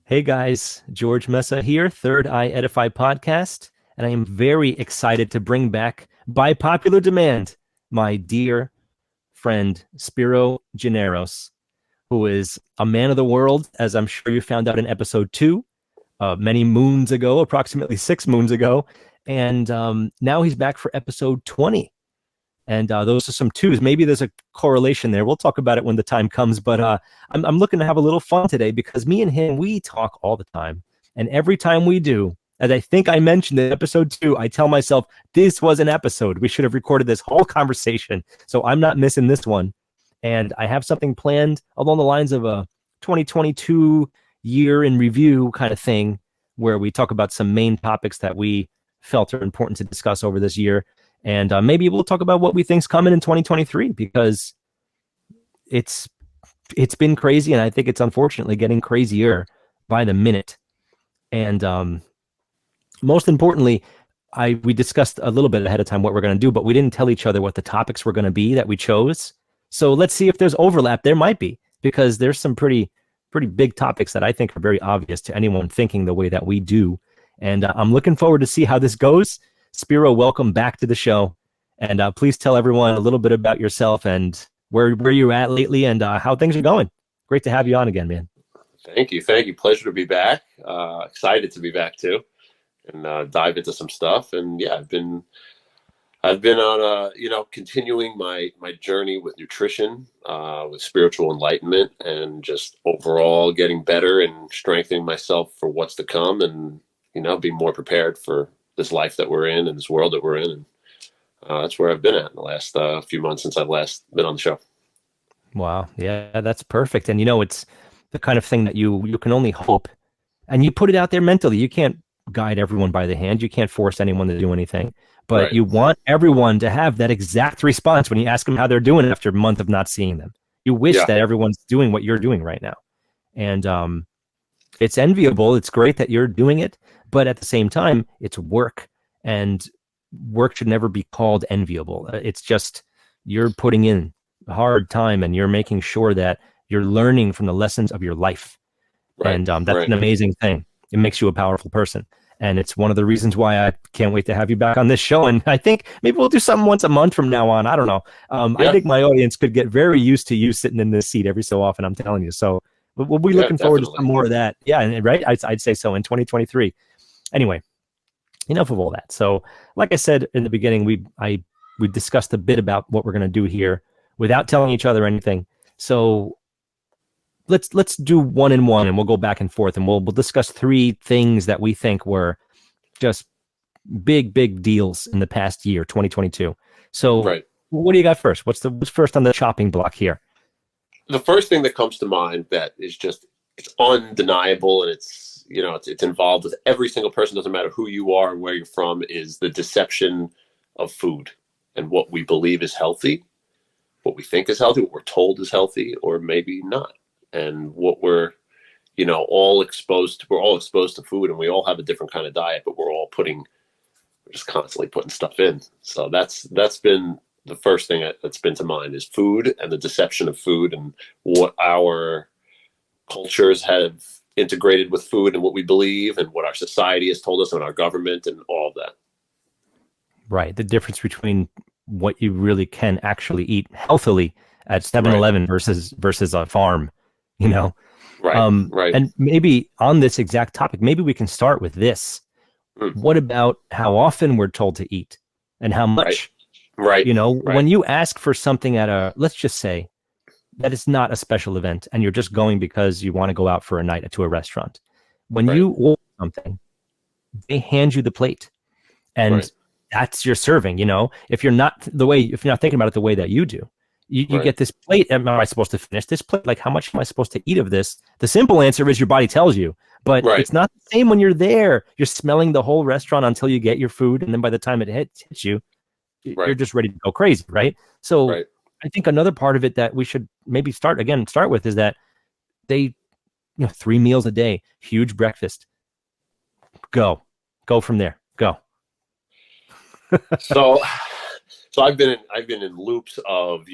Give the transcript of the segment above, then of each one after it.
Hey guys, George Mesa here, Third Eye Edify podcast, and I am very excited to bring back, by popular demand, my dear friend Spero Gineros, who is a man of the world, as I'm sure you found out in episode 2, many moons ago, approximately 6 moons ago, and now he's back for episode 20. And those are some twos. Maybe there's a correlation there. We'll talk about it when the time comes. But I'm looking to have a little fun today because me and him, we talk all the time. And every time we do, as I think I mentioned in episode 2, I tell myself, this was an episode. We should have recorded this whole conversation. So I'm not missing this one. And I have something planned along the lines of a 2022 year in review kind of thing, where we talk about some main topics that we felt are important to discuss over this year. And maybe we'll talk about what we think's coming in 2023, because it's been crazy, and I think it's unfortunately getting crazier by the minute. And most importantly, we discussed a little bit ahead of time what we're going to do, but we didn't tell each other what the topics were going to be that we chose. So let's see if there's overlap. There might be, because there's some pretty big topics that I think are very obvious to anyone thinking the way that we do. And I'm looking forward to see how this goes. Spero, welcome back to the show, and please tell everyone a little bit about yourself and where you're at lately and how things are going. Great to have you on again, man. Thank you. Pleasure to be back. Excited to be back too, and dive into some stuff. And yeah, I've been on continuing my journey with nutrition, with spiritual enlightenment, and just overall getting better and strengthening myself for what's to come, and be more prepared for this life that we're in and this world that we're in. And that's where I've been at in the last few months since I've last been on the show. Wow. Yeah, that's perfect. And it's the kind of thing that you can only hope, and you put it out there mentally. You can't guide everyone by the hand. You can't force anyone to do anything, but Right. You want everyone to have that exact response when you ask them how they're doing after a month of not seeing them. You wish that everyone's doing what you're doing right now. And it's enviable. It's great that you're doing it, but at the same time, it's work, and work should never be called enviable. It's just, you're putting in hard time, and you're making sure that you're learning from the lessons of your life. Right. And that's an amazing thing. It makes you a powerful person. And it's one of the reasons why I can't wait to have you back on this show. And I think maybe we'll do something once a month from now on. I don't know. I think my audience could get very used to you sitting in this seat every so often, I'm telling you. So we'll be looking forward to some more of that. Yeah, and right? I'd say so in 2023. Anyway, enough of all that. So like I said in the beginning, we discussed a bit about what we're going to do here without telling each other anything. So let's do one and one, and we'll go back and forth, and we'll discuss 3 things that we think were just big deals in the past year, 2022. So What do you got first? What's first on the chopping block here? The first thing that comes to mind that is just, it's undeniable, and it's involved with every single person, doesn't matter who you are, where you're from, is the deception of food and what we believe is healthy, what we think is healthy, what we're told is healthy, or maybe not. And what we're all exposed to. We're all exposed to food, and we all have a different kind of diet, but we're just constantly putting stuff in. So that's been the first thing that's been to mind, is food and the deception of food, and what our cultures have integrated with food, and what we believe, and what our society has told us, and our government, and all of that. Right. The difference between what you really can actually eat healthily at 7-Eleven versus a farm, Right. And maybe on this exact topic, maybe we can start with this. What about how often we're told to eat and how much? Right. When you ask for something let's just say that it's not a special event, and you're just going because you want to go out for a night to a restaurant. When you order something, they hand you the plate, and that's your serving. If you're not thinking about it the way that you do, you get this plate. Am I supposed to finish this plate? Like, how much am I supposed to eat of this? The simple answer is your body tells you, but it's not the same when you're there. You're smelling the whole restaurant until you get your food, and then by the time it hits you, you're just ready to go crazy, right? So I think another part of it that we should maybe start with is that they, 3 meals a day, huge breakfast. Go from there. Go. So I've been in loops of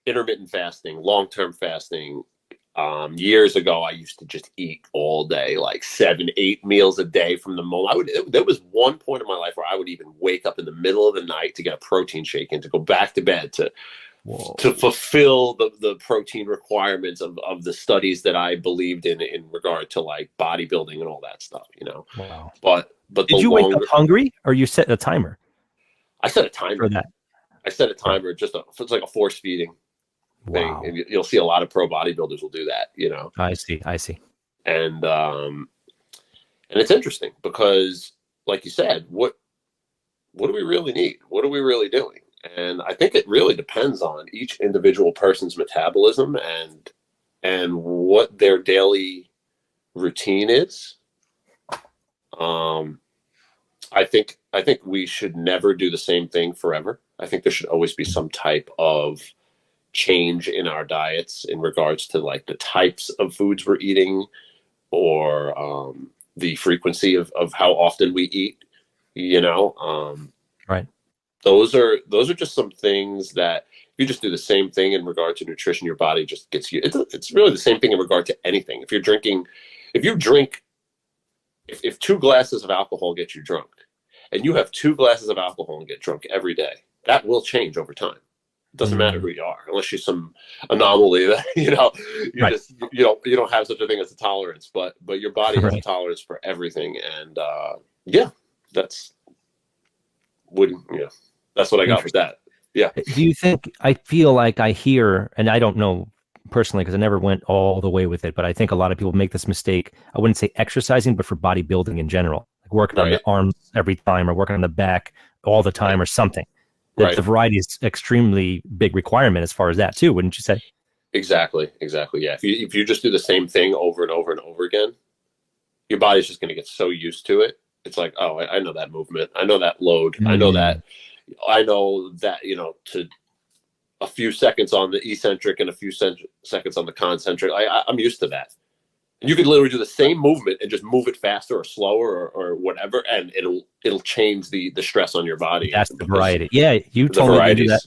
intermittent fasting, long-term fasting, Years ago, I used to just eat all day, like 7, 8 meals a day from the moment. There was one point in my life where I would even wake up in the middle of the night to get a protein shake and to go back to bed to fulfill the protein requirements of the studies that I believed in regard to like bodybuilding and all that stuff, Wow. But Did you wake up hungry, or you set a timer? I set a timer for that. I set a timer, it's like a force feeding thing. Wow. And you'll see a lot of pro bodybuilders will do that, I see. And it's interesting because, like you said, what do we really need? What are we really doing? And I think it really depends on each individual person's metabolism and what their daily routine is. I think we should never do the same thing forever. I think there should always be some type of change in our diets in regards to like the types of foods we're eating, or the frequency of how often we eat. Right. Those are just some things that if you just do the same thing in regard to nutrition, your body just gets you. It's really the same thing in regard to anything. If you drink, if 2 glasses of alcohol get you drunk, and you have 2 glasses of alcohol and get drunk every day, that will change over time. It doesn't matter who you are, unless you're some anomaly that you Right. just you don't have such a thing as a tolerance, but your body has a tolerance for everything, and that's what I got with that. Yeah. Do you think, I feel like I hear, and I don't know personally because I never went all the way with it, but I think a lot of people make this mistake. I wouldn't say exercising, but for bodybuilding in general, like working on the arms every time or working on the back all the time or something. That the variety is extremely big requirement as far as that too, wouldn't you say? Exactly. Yeah. If you just do the same thing over and over and over again, your body's just going to get so used to it. It's like, oh, I know that movement. I know that load. I know that, to a few seconds on the eccentric and a few seconds on the concentric. I'm used to that. And you could literally do the same movement and just move it faster or slower or whatever, and it'll change the stress on your body. That's the variety. Yeah, you told me to do that.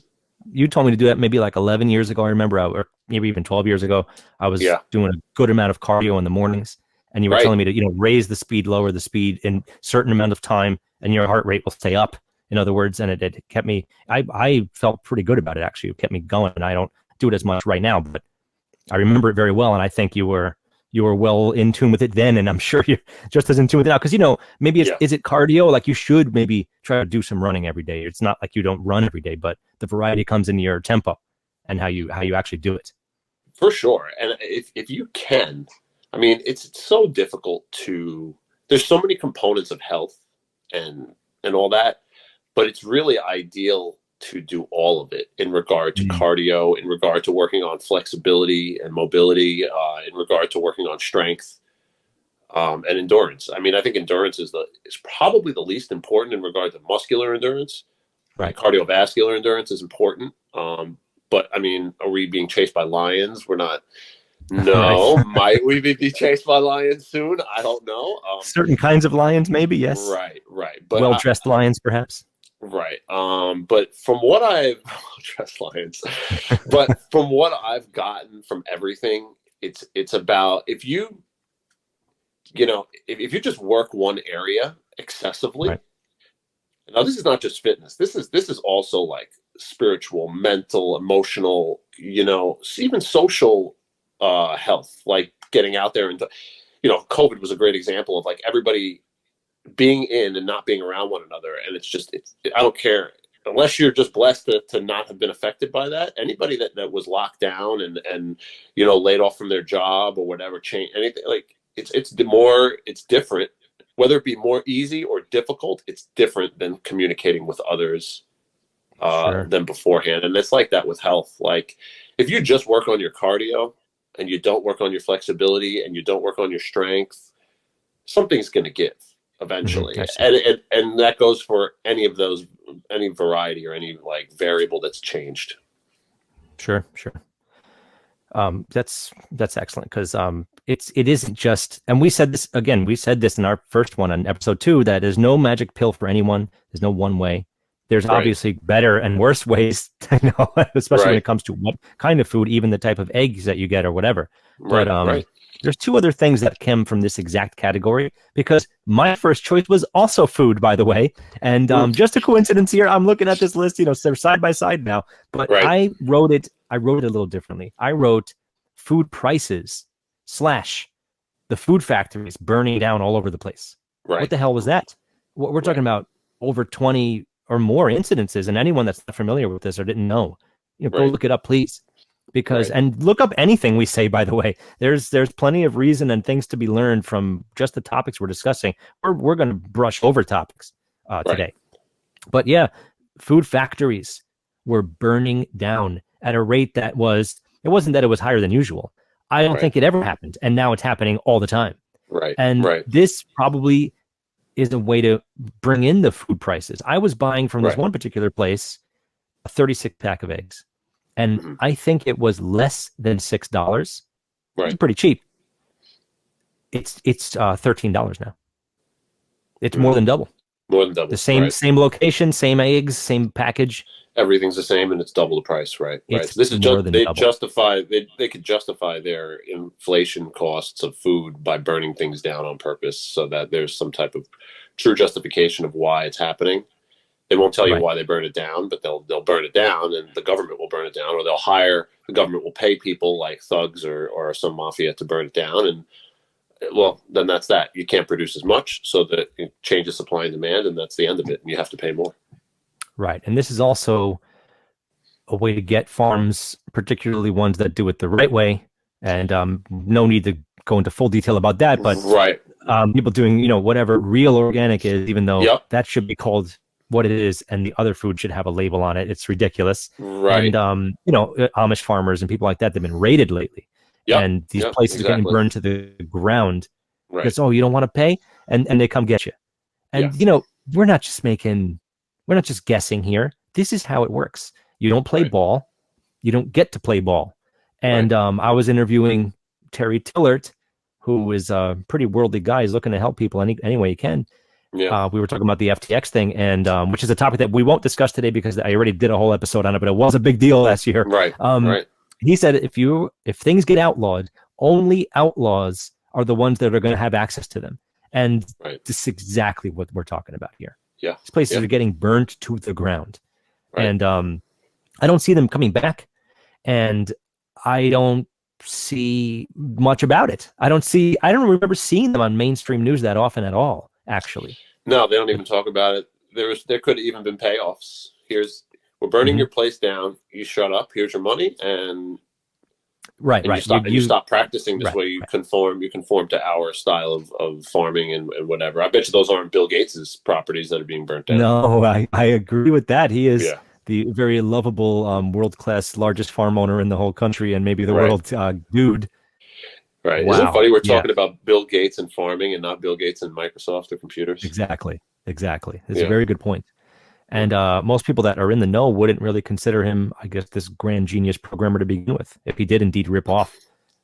You told me to do that maybe like 11 years ago. I remember, or maybe even 12 years ago. I was doing a good amount of cardio in the mornings, and you were telling me to raise the speed, lower the speed in certain amount of time, and your heart rate will stay up. In other words, and it kept me. I felt pretty good about it actually. It kept me going, and I don't do it as much right now, but I remember it very well, and I think you were well in tune with it then, and I'm sure you're just as in tune with it now. Because maybe is it cardio? Like you should maybe try to do some running every day. It's not like you don't run every day, but the variety comes in your tempo and how you actually do it. For sure, and if you can, I mean, it's so difficult to. There's so many components of health and all that, but it's really ideal to do all of it in regard to cardio, in regard to working on flexibility and mobility, in regard to working on strength, and endurance. I mean, I think endurance is probably the least important in regard to muscular endurance. Right. Cardiovascular endurance is important. But I mean, are we being chased by lions? We're not. No. Might we be chased by lions soon? I don't know. Certain kinds of lions, maybe, yes. Right. But well-dressed lions, perhaps. Right. But from what I've dressed lions, but from what I've gotten from everything, it's about if you just work one area excessively. Right. Now, this is not just fitness. This is also like spiritual, mental, emotional, even social health, like getting out there and COVID was a great example of like everybody being in and not being around one another. And I don't care, unless you're just blessed to not have been affected by that. Anybody that was locked down and laid off from their job or whatever, change anything, like it's different, whether it be more easy or difficult. It's different than communicating with others than beforehand. And it's like that with health. Like if you just work on your cardio and you don't work on your flexibility and you don't work on your strength, something's going to give eventually. And that goes for any variety or any like variable that's changed. Sure. That's excellent, because it isn't just, and we said this in our first one on episode 2, that there's no magic pill for anyone. There's no one way. There's obviously better and worse ways, especially when it comes to what kind of food, even the type of eggs that you get or whatever. But Right. there's two other things that came from this exact category, because my first choice was also food, by the way. And just a coincidence here, I'm looking at this list, they're side by side now, but Right. I wrote it a little differently. I wrote food prices slash the food factories burning down all over the place. Right. What the hell was that? We're talking about over 20 or more incidences, and anyone that's not familiar with this or didn't know, go look it up, please. Because and look up anything we say, by the way. There's plenty of reason and things to be learned from just the topics we're discussing. We're going to brush over topics today. But yeah, food factories were burning down at a rate that it wasn't that it was higher than usual. I don't think it ever happened, and now it's happening all the time. And this probably is a way to bring in the food prices. I was buying from this one particular place a 36 pack of eggs, and I think it was less than $6. It's pretty cheap. It's $13 now. It's more than double. More than double. The same location, same eggs, same package. Everything's the same, and it's double the price, right? So this is just they could justify their inflation costs of food by burning things down on purpose, so that there's some type of true justification of why it's happening. They won't tell you why they burn it down, but they'll burn it down, and the government will burn it down, or the government will pay people like thugs or some mafia to burn it down, and well, then that's that. You can't produce as much, so that it changes supply and demand, and that's the end of it, and you have to pay more. Right. And this is also a way to get farms, particularly ones that do it the right way. And no need to go into full detail about that, but people doing, whatever real organic is, even though that should be called what it is, and the other food should have a label on it. It's ridiculous. And, Amish farmers and people like that, they've been raided lately. And these places are getting burned to the ground because, you don't want to pay? And they come get you. And, we're not just guessing here. This is how it works. You don't play ball. You don't get to play ball. And I was interviewing Terry Tillert, who is a pretty worldly guy. He's looking to help people any way he can. We were talking about the FTX thing, and which is a topic that we won't discuss today because I already did a whole episode on it, but it was a big deal last year. He said if things get outlawed, only outlaws are the ones that are going to have access to them. And this is exactly what we're talking about here. These places are getting burnt to the ground. And I don't see them coming back. And I don't see much about it. I don't remember seeing them on mainstream news that often at all, actually. No, they don't even talk about it. There could have even been payoffs. We're burning your place down. You shut up. Here's your money. And you stop practicing this way. You conform to our style of farming and whatever. I bet you those aren't Bill Gates's properties that are being burnt down. No, I agree with that. He is the very lovable, world-class, largest farm owner in the whole country, and maybe the world dude. Right. Wow. Isn't it funny we're talking about Bill Gates and farming and not Bill Gates and Microsoft or computers? Exactly. It's a very good point. And most people that are in the know wouldn't really consider him, I guess, this grand genius programmer to begin with, if he did indeed rip off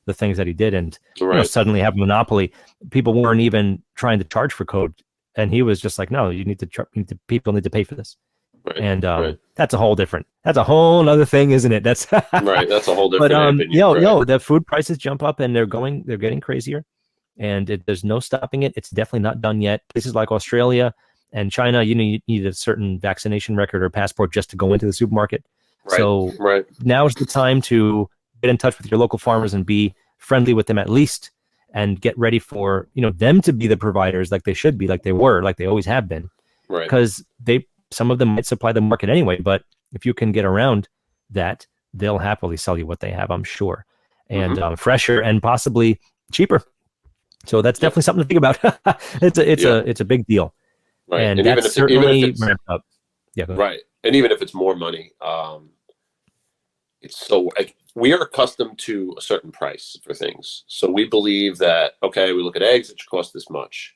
the things that he did and suddenly have a monopoly. People weren't even trying to charge for code. And he was just like, no, people need to pay for this. And that's a whole other thing, isn't it? That's that's a whole different But the food prices jump up and they're getting crazier, and there's no stopping it. It's definitely not done yet. Places like Australia and China, you need a certain vaccination record or passport just to go into the supermarket. So now's the time to get in touch with your local farmers and be friendly with them at least, and get ready for them to be the providers like they should be, like they always have been. Because some of them might supply the market anyway, but if you can get around that, they'll happily sell you what they have, I'm sure, and fresher and possibly cheaper. So that's definitely something to think about. It's a big deal, and that's certainly ramped up. And even if it's more money, it's so we are accustomed to a certain price for things. So we believe that we look at eggs, it should cost this much,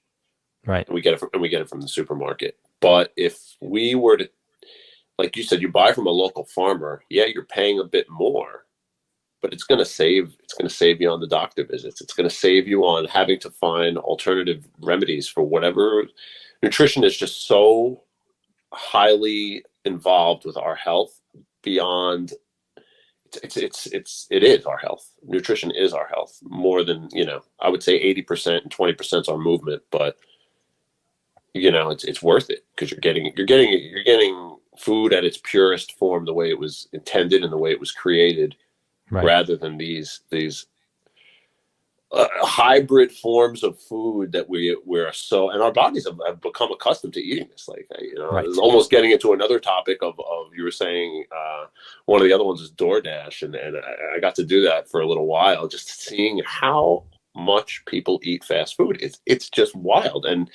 and we get it from the supermarket. But if we were to, like you said, you buy from a local farmer, you're paying a bit more, but it's going to save you on the doctor visits. It's going to save you on having to find alternative remedies for whatever. Nutrition is just so highly involved with our health beyond. it is our health. Nutrition is our health more than, I would say 80% and 20% is our movement, but it's worth it because you're getting food at its purest form, the way it was intended and the way it was created, Right. rather than these hybrid forms of food that we're so, and our bodies have become accustomed to eating this. Like, Right. almost getting into another topic of you were saying, one of the other ones is DoorDash, and I got to do that for a little while, just seeing how much people eat fast food. It's just wild, and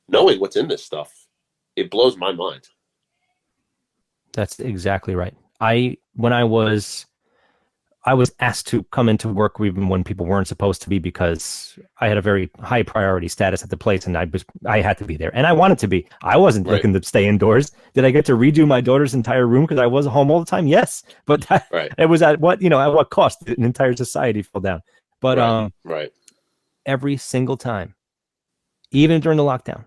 knowing what's in this stuff, it blows my mind. That's exactly right. When I was asked to come into work even when people weren't supposed to be, because I had a very high priority status at the place, and I had to be there, and I wanted to be. I wasn't looking to stay indoors. Did I get to redo my daughter's entire room because I was home all the time? Yes, but it was at what cost? An entire society fell down. But every single time, even during the lockdown,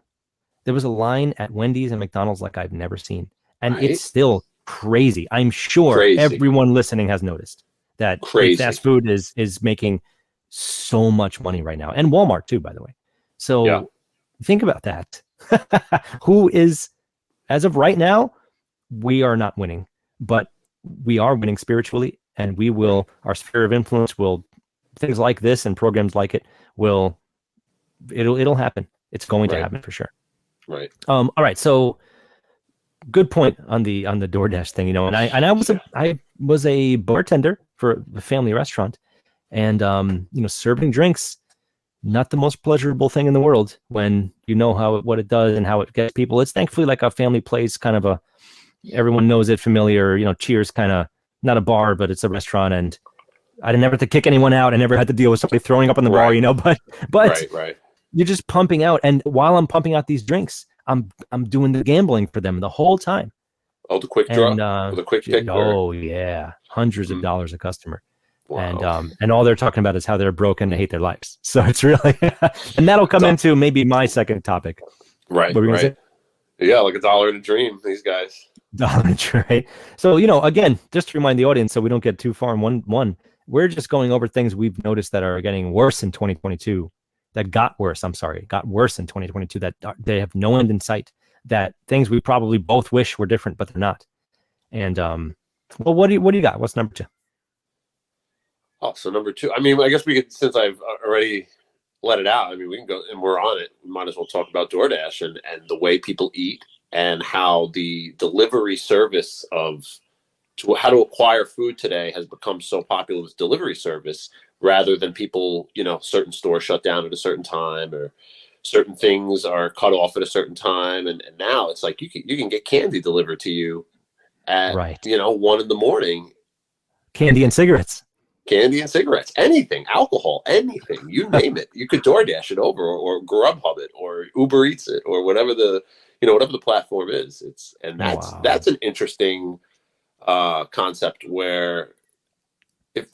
there was a line at Wendy's and McDonald's like I've never seen, and it's still crazy. I'm sure everyone listening has noticed that fast food is making so much money right now, and Walmart too, by the way. So think about that. Who is, as of right now, we are not winning, but we are winning spiritually, and we will, our sphere of influence will, things like this and programs like it it'll happen. It's going to happen for sure. Right. All right. So good point on the DoorDash thing, and I was a bartender for a family restaurant, and serving drinks, not the most pleasurable thing in the world when what it does and how it gets people. It's thankfully like a family place, kind of everyone knows it, familiar, Cheers, kind of not a bar, but it's a restaurant, and I never had to kick anyone out. I never had to deal with somebody throwing up on the bar, but you're just pumping out, and while I'm pumping out these drinks, I'm doing the gambling for them the whole time. Oh, the quick draw, the quick pick. Oh yeah, hundreds of dollars a customer. Wow. And all they're talking about is how they're broken, they hate their lives. So it's really, and that'll come into maybe my second topic. Right. What were you gonna say? Yeah, like $1 in a dream. These guys. Right. So again, just to remind the audience, so we don't get too far in one, we're just going over things we've noticed that are getting worse in 2022. That got worse in 2022, that they have no end in sight, that things we probably both wish were different, but they're not. And, well, what do you got? What's number 2? Oh, so number 2, I mean, I guess we could, since I've already let it out, I mean, we can go, and we're on it. We might as well talk about DoorDash and the way people eat, and how the delivery service how to acquire food today has become so popular with delivery service, rather than people, certain stores shut down at a certain time, or certain things are cut off at a certain time. And now it's like you can get candy delivered to you at, 1 a.m. Candy and cigarettes, anything, alcohol, anything, you name it. You could DoorDash it over, or Grubhub it, or Uber Eats it, or whatever the platform is. That's an interesting concept, where if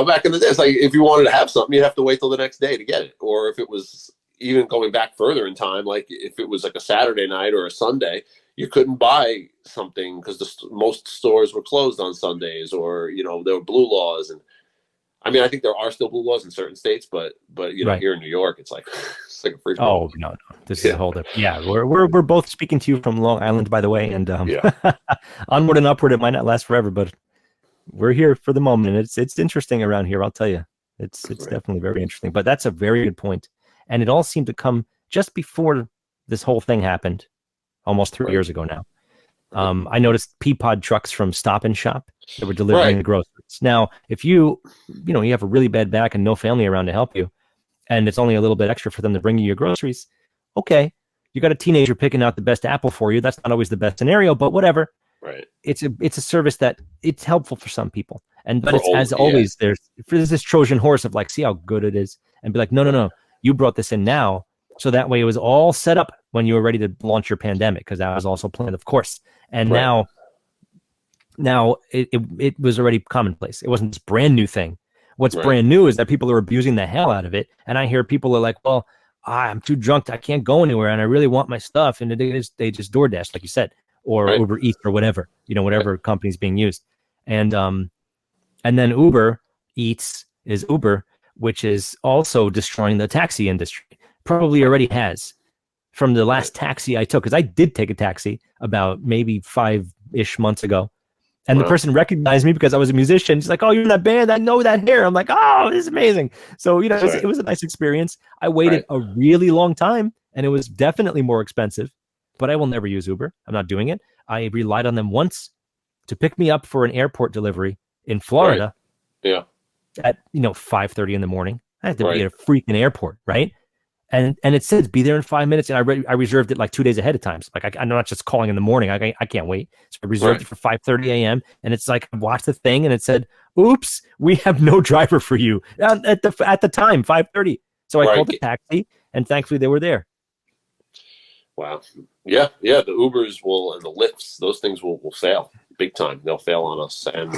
back in the day, it's like if you wanted to have something, you'd have to wait till the next day to get it. Or if it was even going back further in time, like if it was like a Saturday night or a Sunday, you couldn't buy something because most stores were closed on Sundays, or there were blue laws. And I mean, I think there are still blue laws in certain states, but here in New York, it's like a free for all. Oh no, this is a whole different. Yeah, we're both speaking to you from Long Island, by the way, and onward and upward. It might not last forever, but we're here for the moment. It's interesting around here, I'll tell you. It's definitely very interesting. But that's a very good point. And it all seemed to come just before this whole thing happened, almost 3 years ago now. I noticed Peapod trucks from Stop and Shop that were delivering the groceries. Now, if you have a really bad back and no family around to help you, and it's only a little bit extra for them to bring you your groceries, okay, you got a teenager picking out the best apple for you. That's not always the best scenario, but whatever. Right. It's a service that it's helpful for some people, but it's, as always, there's this Trojan horse of like, see how good it is, and be like, no, you brought this in now, so that way it was all set up when you were ready to launch your pandemic, because that was also planned, of course. And now it was already commonplace. It wasn't this brand new thing. What's brand new is that people are abusing the hell out of it, and I hear people are like, well, I'm too drunk, I can't go anywhere, and I really want my stuff, and they just DoorDash, like you said, or Uber Eats, or whatever, whatever company's being used. And And then Uber Eats is Uber, which is also destroying the taxi industry. Probably already has. From the last taxi I took, because I did take a taxi about maybe 5-ish months ago. And the person recognized me because I was a musician. She's like, "Oh, you're in that band. I know that hair." I'm like, "Oh, this is amazing." So, it was a nice experience. I waited a really long time, and it was definitely more expensive, but I will never use Uber. I'm not doing it. I relied on them once to pick me up for an airport delivery in Florida. Yeah. At 5:30 in the morning. I had to be at a freaking airport, right? And it says be there in 5 minutes, and I reserved it like 2 days ahead of time. So like I'm not just calling in the morning. I can't wait. So I reserved it for 5:30 a.m. And it's like I watched the thing, and it said, "Oops, we have no driver for you at the time 5:30." So I called the taxi, and thankfully they were there. Wow. Yeah. The Ubers will, and the Lyfts, those things will fail big time. They'll fail on us, and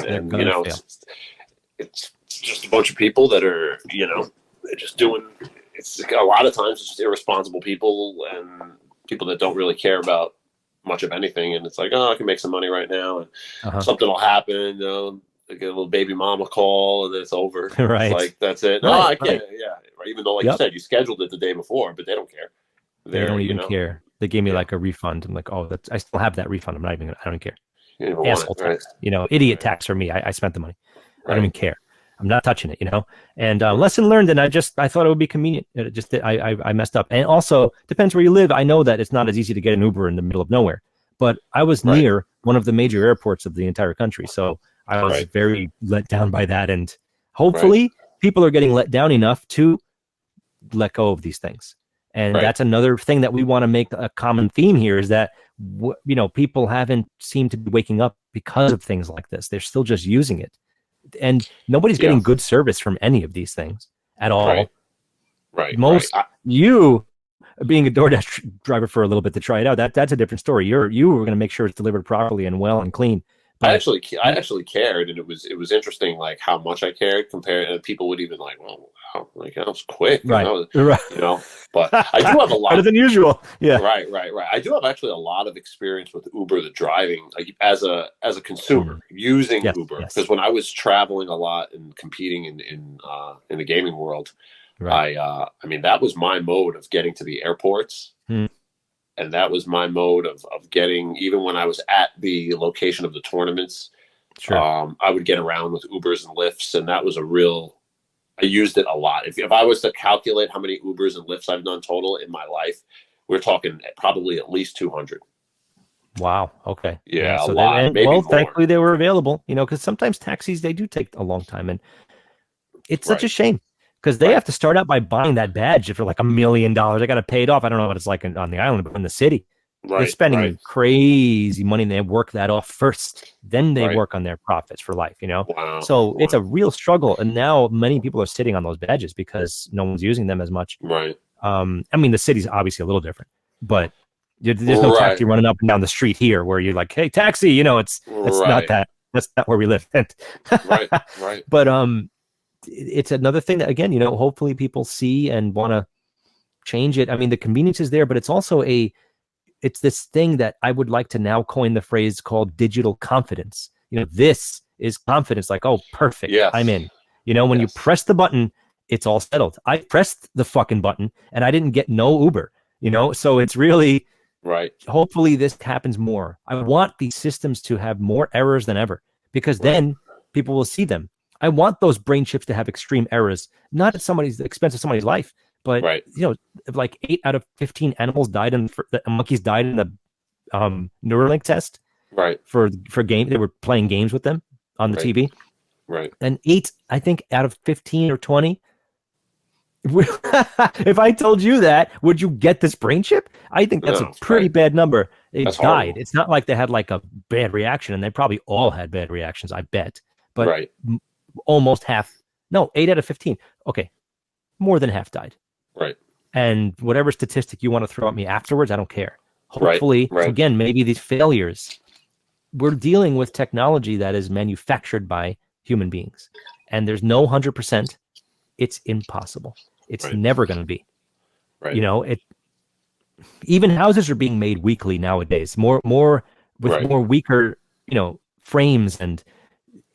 it's just a bunch of people that are they're just doing. It's a lot of times it's just irresponsible people and people that don't really care about much of anything. And it's like, oh, I can make some money right now, and something will happen. Get a little baby mama call, and then it's over. Right. It's like that's it. No, I can't. Yeah. Even though, like you said, you scheduled it the day before, but they don't care. They don't even care. They gave me like a refund. I'm like, oh, I still have that refund. I don't care. Asshole tax, idiot tax for me. I spent the money. I don't even care. I'm not touching it, And lesson learned, and I thought it would be convenient. I messed up. And also, depends where you live. I know that it's not as easy to get an Uber in the middle of nowhere, but I was near one of the major airports of the entire country, so I was very let down by that. And hopefully, people are getting let down enough to let go of these things. And that's another thing that we want to make a common theme here is that, people haven't seemed to be waking up because of things like this. They're still just using it. And nobody's getting good service from any of these things at all. You being a DoorDash driver for a little bit to try it out, that's a different story. You were going to make sure it's delivered properly and well and clean. But I actually cared, and it was interesting, like how much I cared compared. And people would even like, well, wow, like that was quick, right? But I do have a lot better than usual. Yeah, right. I do have actually a lot of experience with Uber, the driving, like as a consumer using Uber, because when I was traveling a lot and competing in the gaming world, I mean that was my mode of getting to the airports. And that was my mode of getting, even when I was at the location of the tournaments, I would get around with Ubers and Lyfts. And that was I used it a lot. If I was to calculate how many Ubers and Lyfts I've done total in my life, we're talking probably at least 200. Wow. Okay. Yeah, so a lot. Maybe more. Thankfully they were available, because sometimes taxis, they do take a long time. And it's such a shame. Because they have to start out by buying that badge for like $1 million. I got to pay it off. I don't know what it's like on the island, but in the city, they're spending crazy money. And they work that off first. Then they work on their profits for life, Wow. So it's a real struggle. And now many people are sitting on those badges because no one's using them as much. Right. I mean, the city's obviously a little different, but there's no taxi running up and down the street here where you're like, hey, taxi, it's not that. That's not where we live. Right. But, it's another thing that, again, hopefully people see and want to change it. I mean, the convenience is there, but it's also it's this thing that I would like to now coin the phrase called digital confidence. This is confidence, like, oh, perfect. Yes. I'm in. When you press the button, it's all settled. I pressed the fucking button and I didn't get no Uber, so it's really hopefully this happens more. I want these systems to have more errors than ever, because then people will see them. I want those brain chips to have extreme errors, not at the expense of somebody's life, but like 8 out of 15 animals died monkeys died in the Neuralink test. For game, they were playing games with them on the TV. And 8, I think, out of 15 or 20. If I told you that, would you get this brain chip? I think that's a pretty bad number. They died. Horrible. It's not like they had like a bad reaction, and they probably all had bad reactions, I bet. But almost half, 8 out of 15. Okay. More than half died. And whatever statistic you want to throw at me afterwards, I don't care. Hopefully, again, maybe these failures, we're dealing with technology that is manufactured by human beings. And there's no 100%. It's impossible. It's never going to be. Even houses are being made weekly nowadays, more with more weaker, frames, and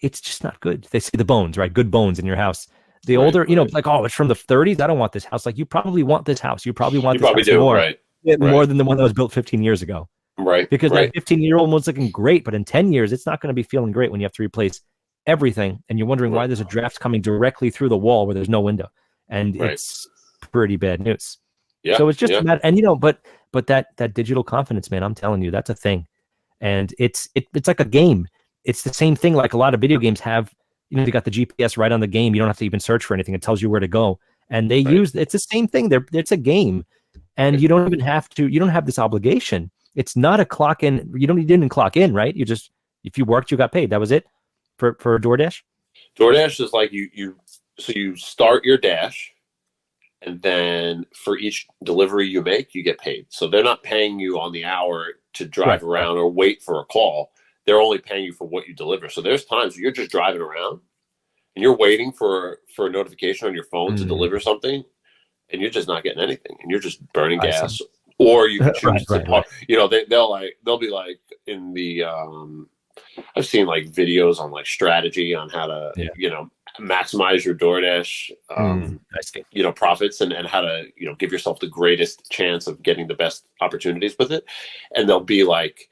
it's just not good. They say the bones, right? Good bones in your house. The Right, older, you know, right. like, oh, it's from the 30s. I don't want this house. Like, you probably want this house. You probably want You this probably house do, more, right? more Right, than the one that was built 15 years ago. right, Because that right, 15-year-old one's looking great, but in 10 years, it's not going to be feeling great when you have to replace everything. And you're wondering why right, there's a draft coming directly through the wall where there's no window. And right. it's pretty bad news. Yeah, So it's just yeah, about, and you know, but that digital confidence, man, I'm telling you, that's a thing. And it's like a game. It's the same thing like a lot of video games have. You know, they got the GPS right on the game. You don't have to even search for anything. It tells you where to go. And they right, use, it's the same thing. It's a game. And right. you don't even have to, you don't have this obligation. It's not a clock in. You didn't clock in, right? You just, if you worked, you got paid. That was it for DoorDash. DoorDash is like so you start your dash, and then for each delivery you make, you get paid. So they're not paying you on the hour to drive around or wait for a call. They're only paying you for what you deliver. So there's times you're just driving around and you're waiting for a notification on your phone to deliver something, and you're just not getting anything, and you're just burning gas. Or you can choose to park. You know, they'll be like in the I've seen like videos on like strategy on how to you know, maximize your DoorDash you know, profits, and how to, you know, give yourself the greatest chance of getting the best opportunities with it. And they'll be like,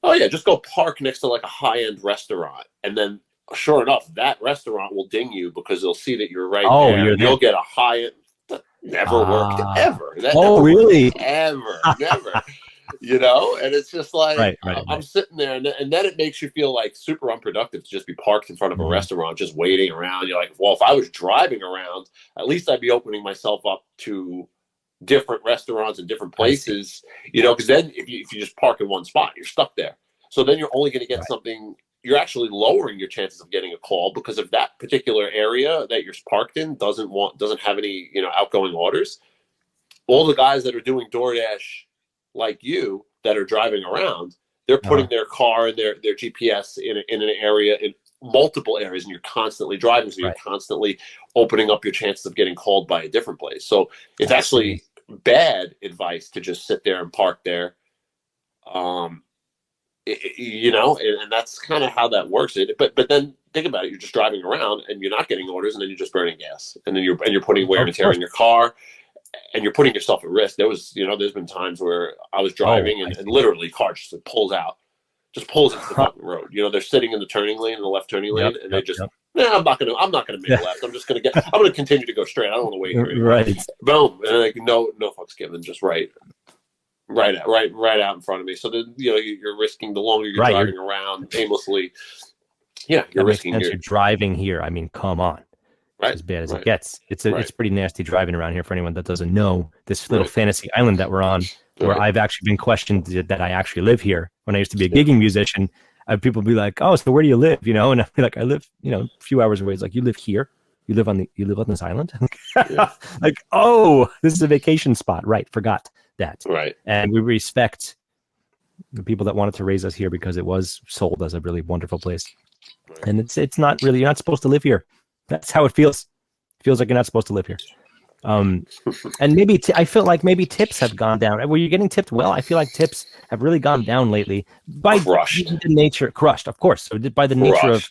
oh yeah, just go park next to like a high-end restaurant, and then sure enough, that restaurant will ding you because they'll see that you're right there. You'll get a high-end. That never worked ever. That never really? Ever, never. You know, and it's just like I'm sitting there, and then it makes you feel like super unproductive to just be parked in front of a restaurant, just waiting around. You're like, well, if I was driving around, at least I'd be opening myself up to different restaurants and different places. You know, because then if you just park in one spot, you're stuck there. So then you're only going to get something. You're actually lowering your chances of getting a call, because if that particular area that you're parked in doesn't have any, you know, outgoing orders, all the guys that are doing DoorDash like you that are driving around, they're putting their car and their GPS in an area, in multiple areas, and you're constantly driving, so you're constantly opening up your chances of getting called by a different place. So it's actually bad advice to just sit there and park there. You know, and that's kind of how that works. But then think about it: you're just driving around and you're not getting orders, and then you're just burning gas, and then you're putting wear and tear in your car, and you're putting yourself at risk. There's been times where I was driving and literally car just pulls into the fucking road. You know, they're sitting in the turning lane, in the left turning lane, and they just, I'm not gonna make a left. I'm gonna continue to go straight. I don't want to wait here anymore. Right. Boom. And like, no fucks given, just right out in front of me. So then, you know, you're risking, the longer you're driving around aimlessly. Yeah, you're risking. You're driving here. I mean, come on. Right. As bad as it gets. It's pretty nasty driving around here for anyone that doesn't know this little fantasy island that we're on, where I've actually been questioned that I actually live here. When I used to be a gigging musician, people be like, "Oh, so where do you live?" You know, and I'd be like, "I live, you know, a few hours away." It's like, "You live here? You live on this island?" Like, oh, this is a vacation spot, right? Forgot that. Right. And we respect the people that wanted to raise us here because it was sold as a really wonderful place. Right. And it's not really, you're not supposed to live here. That's how it feels. It feels like you're not supposed to live here. And maybe I feel like maybe tips have gone down. Were you getting tipped well? I feel like tips have really gone down lately by the nature, crushed, of course. So by the nature of,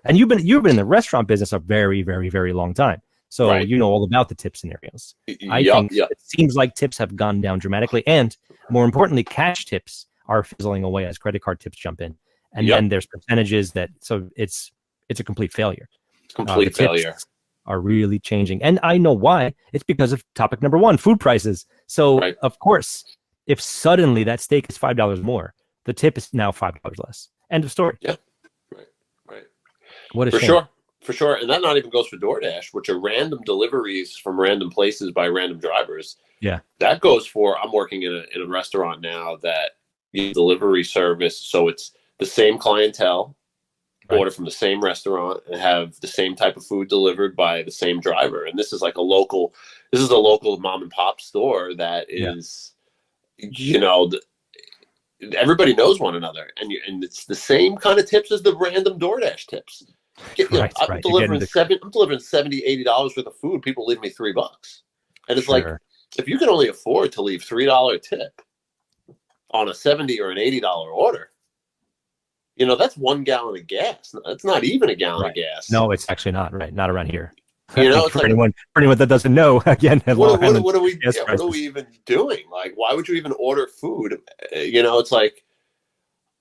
and you've been in the restaurant business a very, very, very long time. So you know all about the tip scenarios. I think it seems like tips have gone down dramatically, and more importantly, cash tips are fizzling away as credit card tips jump in. And then there's percentages so it's a complete failure. Complete failure. Are really changing. And I know why. It's because of topic number one, food prices. So of course, if suddenly that steak is $5 more, the tip is now $5 less. End of story. Yeah. Right. What a shame. Sure. For sure. And that not even goes for DoorDash, which are random deliveries from random places by random drivers. Yeah. That goes for, I'm working in a restaurant now that delivery service. So it's the same clientele, order from the same restaurant, and have the same type of food delivered by the same driver. And this is like a local mom and pop store that is, you know, everybody knows one another, and it's the same kind of tips as the random DoorDash tips. I'm delivering $70-$80 worth of food. People leave me $3, and it's like, if you can only afford to leave $3 tip on a $70 or an $80 order, that's 1 gallon of gas. That's not even a gallon of Right. gas. No, it's actually not, right. Not around here. It's For like, anyone that doesn't know, again, what, Long what, Island what are we, gas yeah, what are we prices. even doing? Like, why would you even order food? It's like,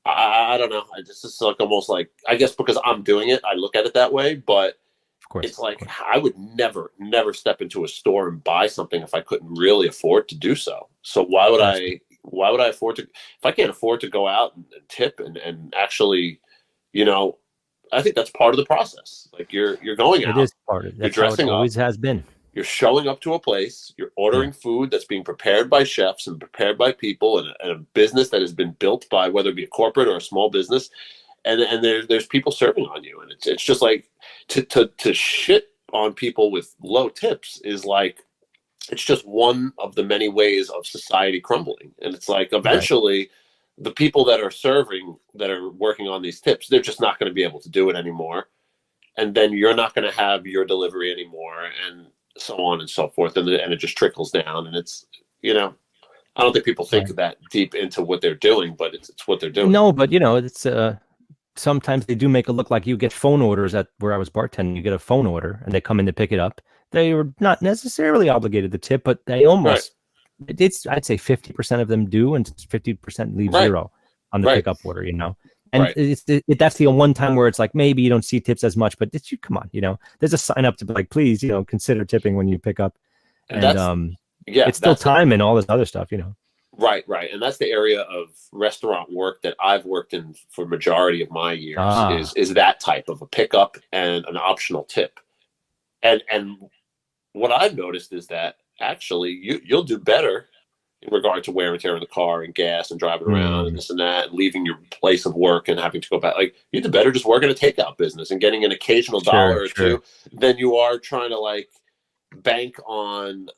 I don't know. It's like almost like, I guess because I'm doing it, I look at it that way. But Of course. it's like, I would never step into a store and buy something if I couldn't really afford to do so. So why would I afford to, if I can't afford to go out and tip and actually, I think that's part of the process. Like you're going It out, is part of it. you're That's how it dressing up, always has been. you're showing up to a place, you're ordering food that's being prepared by chefs and prepared by people, and a business that has been built by, whether it be a corporate or a small business, and there's people serving on you, and it's just like to shit on people with low tips is like, it's just one of the many ways of society crumbling. And it's like, eventually the people that are working on these tips, they're just not going to be able to do it anymore. And then you're not going to have your delivery anymore, and so on and so forth. And it just trickles down. And it's, I don't think people think that deep into what they're doing, but it's what they're doing. No, but it's sometimes they do make it look like you get phone orders at where I was bartending. You get a phone order and they come in to pick it up. They were not necessarily obligated to tip, but they almost, I'd say 50% of them do, and 50% leave zero on the pickup order, And that's the one time where it's like, maybe you don't see tips as much, but come on, there's a sign up to be like, please, consider tipping when you pick up. And it's still time and all this other stuff, Right. And that's the area of restaurant work that I've worked in for majority of my years, is that type of a pickup and an optional tip. And what I've noticed is that actually you'll do better in regard to wear and tear in the car and gas and driving around and this and that, and leaving your place of work and having to go back. Like, you do better just working a takeout business and getting an occasional dollar or two than you are trying to like bank on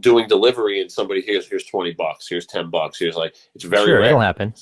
doing delivery, and somebody here's $20, here's $10, here's like, it's very rare. It'll happen.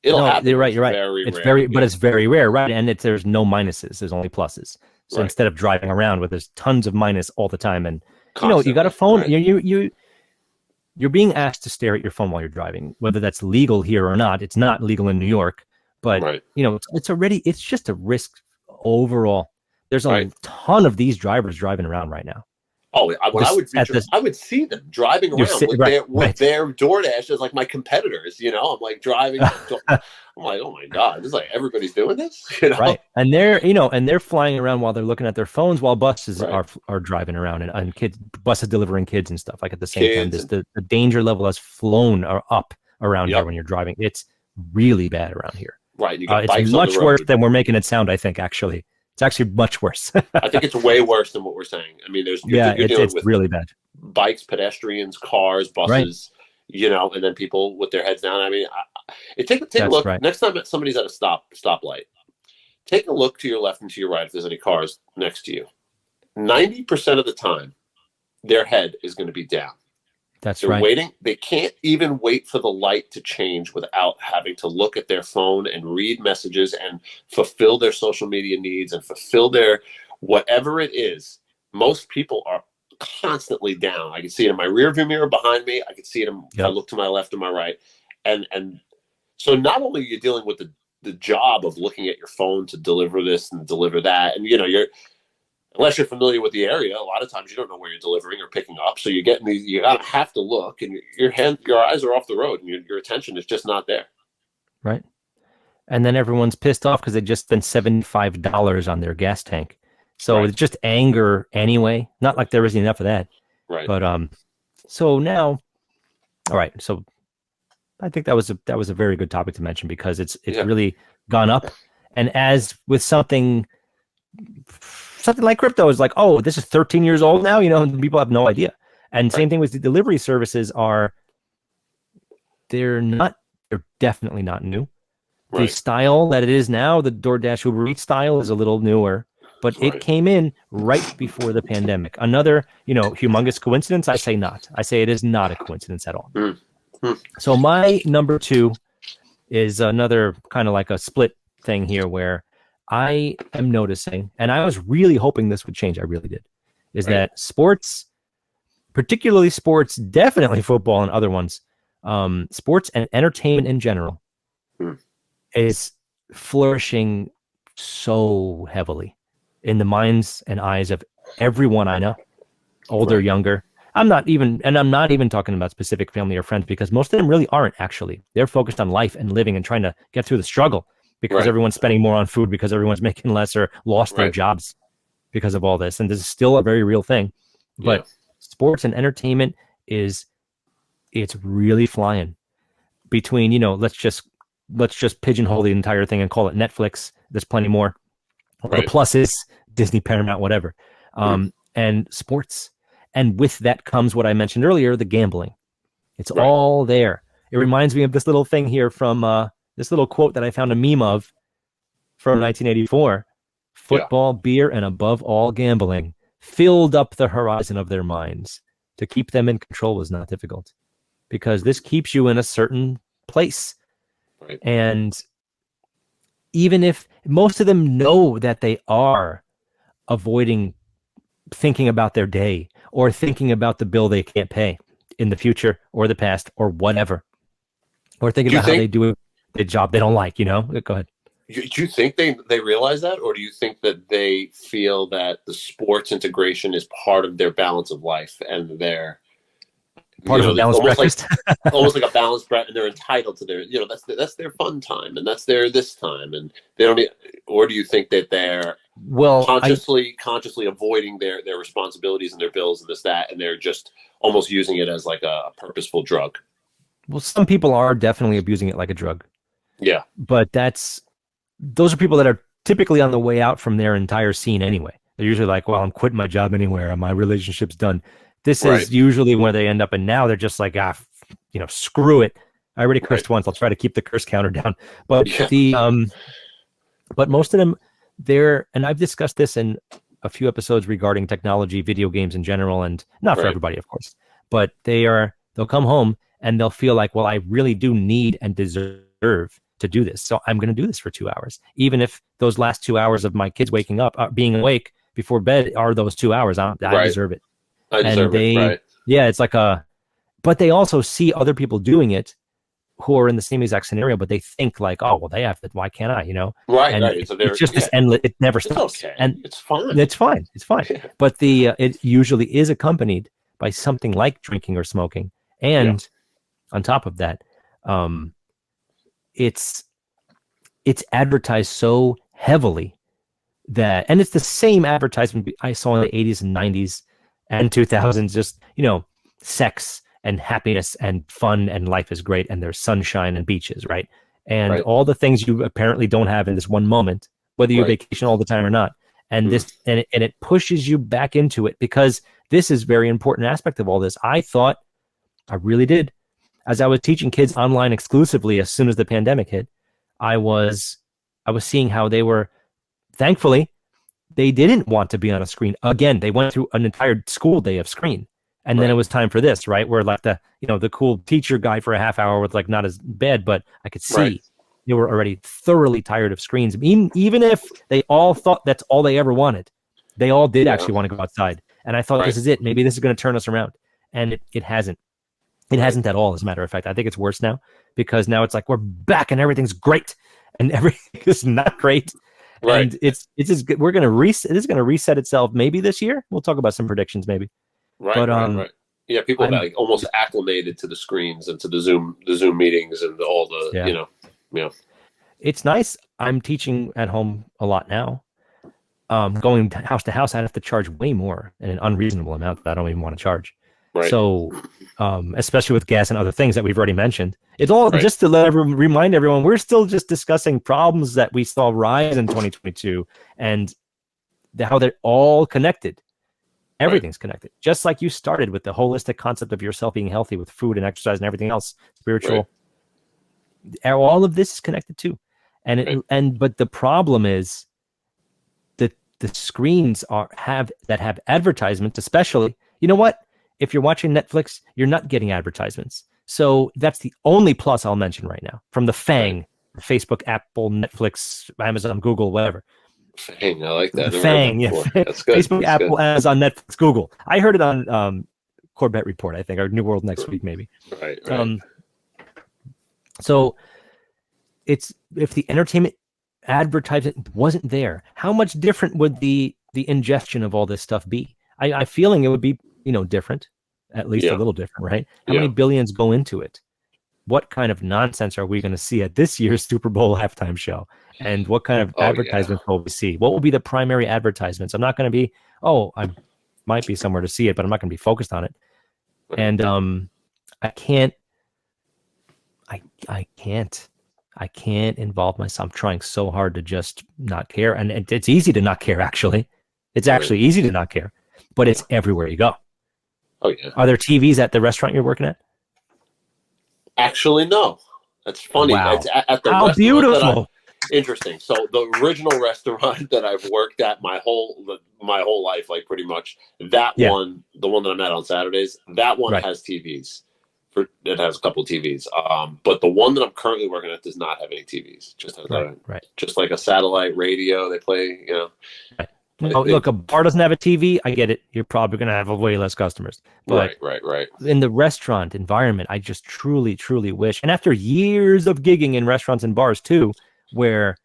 Happen. You're right. It's rare, but it's very rare, right? And there's no minuses. There's only pluses. So instead of driving around where there's tons of minus all the time, and you got a phone, you're being asked to stare at your phone while you're driving, whether that's legal here or not. It's not legal in New York, but it's just a risk overall. There's a ton of these drivers driving around right now. Oh, I would see them driving around with their DoorDash as like my competitors. I'm like driving. I'm like, oh my God, this is like, everybody's doing this. Right? And they're flying around while they're looking at their phones, while buses are driving around, and buses delivering kids and stuff. Like, at the same time, the danger level has flown up around here when you're driving. It's really bad around here. Right. It's much worse than we're making it sound, I think, actually. It's actually much worse. I think it's way worse than what we're saying. I mean, you're it's with really bad. Bikes, pedestrians, cars, buses, and then people with their heads down. I mean, take a look. Next time somebody's at a stoplight, take a look to your left and to your right if there's any cars next to you. 90% of the time, their head is going to be down. They're waiting. They can't even wait for the light to change without having to look at their phone and read messages and fulfill their social media needs and fulfill their whatever it is. Most people are constantly down. I can see it in my rearview mirror behind me. I can see it if I look to my left and my right. And so not only are you dealing with the job of looking at your phone to deliver this and deliver that, and unless you're familiar with the area, a lot of times you don't know where you're delivering or picking up. So you gotta have to look, and your eyes are off the road, and your attention is just not there. Right. And then everyone's pissed off because they just spent $75 on their gas tank. So it's just anger anyway. Not like there isn't enough of that. Right. But so now, all right. So I think that was a very good topic to mention, because it's really gone up. And as with something like crypto, is like, oh, this is 13 years old now, people have no idea. And same thing with the delivery services they're definitely not new. The style that it is now, the DoorDash Uber Eats style, is a little newer, but it came in right before the pandemic. Another, humongous coincidence? I say not. I say it is not a coincidence at all. So my number 2 is another kind of like a split thing here, where I am noticing, and I was really hoping this would change, I really did, is that sports, particularly sports, definitely football and other ones, sports and entertainment in general, is flourishing so heavily in the minds and eyes of everyone I know, older, Right. younger. I'm not even talking about specific family or friends, because most of them really aren't actually. They're focused on life and living and trying to get through the struggle, because Right. everyone's spending more on food, because everyone's making less or lost their Right. jobs because of all this. And this is still a very real thing. Yeah. But sports and entertainment it's really flying between, let's just pigeonhole the entire thing and call it Netflix. There's plenty more. The Right. plus is Disney, Paramount, whatever. Mm. And sports. And with that comes what I mentioned earlier, the gambling. It's Right. all there. It reminds me of this little thing here from this little quote that I found a meme of from 1984. Yeah. Football, beer, and above all gambling filled up the horizon of their minds. To keep them in control was not difficult, because this keeps you in a certain place. Right. And even if most of them know that they are avoiding thinking about their day or thinking about the bill they can't pay in the future or the past or whatever, or thinking Do you about how think they do a job they don't like, Go ahead. do you think they realize that, or do you think that they feel that the sports integration is part of their balance of life and their, Part of a balanced breakfast. almost like a balanced breakfast, and they're entitled to their, that's their fun time, and that's their this time, and they don't or do you think that they're Well, consciously avoiding their responsibilities and their bills and this that, and they're just almost using it as like a purposeful drug? some people are definitely abusing it like a drug, Yeah. but those are people that are typically on the way out from their entire scene anyway. They're usually like, well, I'm quitting my job anywhere. My relationship's done. This Right. is usually where they end up. And now they're just like, screw it. I already cursed once. I'll try to keep the curse counter down. But Yeah. but most of them, and I've discussed this in a few episodes regarding technology, video games in general, and not for Right. everybody, of course, but they'll come home and they'll feel like, well, I really do need and deserve to do this. So I'm going to do this for 2 hours. Even if those last 2 hours of my kids waking up, being awake before bed are those 2 hours, I deserve it. I deserve it. Right. Yeah, it's like but they also see other people doing it who are in the same exact scenario, but they think like, oh, well, they have it. Why can't I, Right. And Right. So it's just this endless, it never stops. It's okay. And it's fine. It's fine. It's fine. Yeah. But it usually is accompanied by something like drinking or smoking. And on top of that, it's advertised so heavily and it's the same advertisement I saw in the 80s and 90s and 2000s, just, sex and happiness and fun and life is great and there's sunshine and beaches, right? And all the things you apparently don't have in this one moment, whether you vacation all the time or not. And it pushes you back into it, because this is a very important aspect of all this. I really did. As I was teaching kids online exclusively as soon as the pandemic hit, I was seeing how they were, thankfully, they didn't want to be on a screen. Again, they went through an entire school day of screen. And then it was time for this, right? Where like the cool teacher guy for a half hour was like not as bad, but I could see they were already thoroughly tired of screens. Even if they all thought that's all they ever wanted, they all did actually want to go outside. And I thought, this is it. Maybe this is going to turn us around. And it hasn't. It hasn't at all, as a matter of fact. I think it's worse now, because now it's like we're back and everything's great and everything is not great. Right. And it's just, we're going to reset. It is going to reset itself maybe this year. We'll talk about some predictions maybe. Right. But, right. Yeah, people are like almost acclimated to the screens and to the Zoom meetings and all the It's nice. I'm teaching at home a lot now. Going house to house, I'd have to charge way more, and an unreasonable amount that I don't even want to charge. Right. So, especially with gas and other things that we've already mentioned, it's all just to remind everyone, we're still just discussing problems that we saw rise in 2022 and how they're all connected. Everything's connected. Just like you started with the holistic concept of yourself being healthy with food and exercise and everything else, spiritual. Right. All of this is connected too. But the problem is that the screens have advertisements, especially, you know what? If you're watching Netflix, you're not getting advertisements. So that's the only plus I'll mention right now from the FANG, Facebook, Apple, Netflix, Amazon, Google, whatever. FANG, I like that. The FANG, That's good. Facebook, That's Apple, good. Amazon, Netflix, Google. I heard it on Corbett Report, I think, or New World Next Week, maybe. Right. So if the entertainment advertisement wasn't there, how much different would the ingestion of all this stuff be? I feeling it would be, different, at least a little different, right? How many billions go into it? What kind of nonsense are we going to see at this year's Super Bowl halftime show? And what kind of advertisements will we see? What will be the primary advertisements? I'm not going to be, I might be somewhere to see it, but I'm not going to be focused on it. And I can't involve myself. I'm trying so hard to just not care. And it's easy to not care, actually. It's actually easy to not care, but it's everywhere you go. Oh, yeah. Are there TVs at the restaurant you're working at? Actually, no. That's funny. Wow. It's at the How restaurant beautiful. Interesting. So the original restaurant that I've worked at my whole life, like pretty much, one, the one that I'm at on Saturdays, that one has TVs. It has a couple of TVs. But the one that I'm currently working at does not have any TVs. Just has just like a satellite radio. They play, Right. Look, a bar doesn't have a TV. I get it. You're probably going to have way less customers. But right. In the restaurant environment, I just truly, truly wish. And after years of gigging in restaurants and bars too, where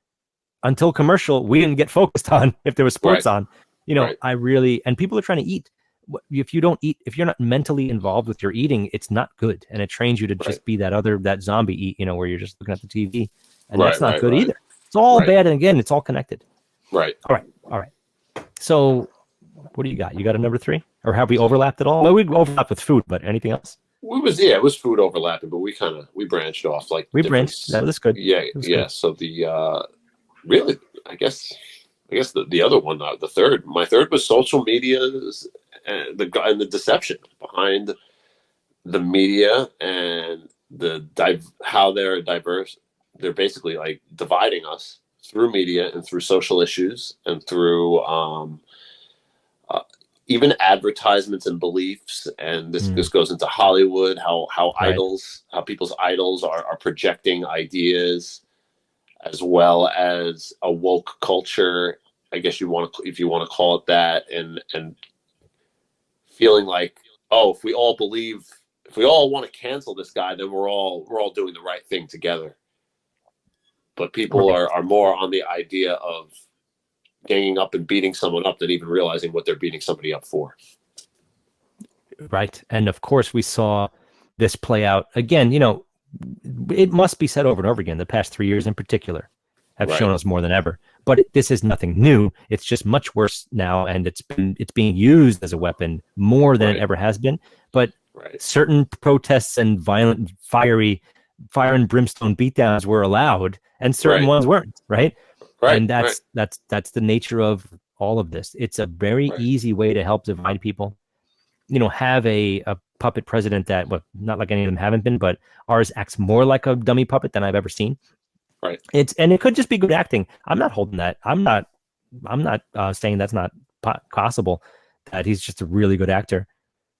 until commercial, we didn't get focused on if there was sports on. I really, and people are trying to eat. If you don't eat, if you're not mentally involved with your eating, it's not good. And it trains you to just be that zombie eat, where you're just looking at the TV. And that's not good either. It's all bad. And again, it's all connected. Right. All right. So what do you got? You got a number 3? Or have we overlapped at all? Well, we overlapped with food, but anything else? It was food overlapping, but we branched off. Like we branched. That was good. Yeah. Good. So the really, I guess the other one, the third, my third was social media's and the deception behind the media and how they're diverse. They're basically like dividing us through media and through social issues and through even advertisements and beliefs. And this goes into Hollywood, how people's idols are projecting ideas, as well as a woke culture, I guess if you want to call it that, and feeling like, if we all want to cancel this guy, then we're all doing the right thing together. But people are more on the idea of ganging up and beating someone up than even realizing what they're beating somebody up for. Right. And of course, we saw this play out again. It must be said over and over again. The past 3 years in particular have shown us more than ever. But this is nothing new. It's just much worse now, and it's being used as a weapon more than it ever has been. But certain protests and violent, fire and brimstone beatdowns were allowed, and certain ones weren't. Right. And that's the nature of all of this. It's a very easy way to help divide people. Have a puppet president that, not like any of them haven't been, but ours acts more like a dummy puppet than I've ever seen. Right. And it could just be good acting. I'm not holding that. I'm not saying that's not possible, that he's just a really good actor.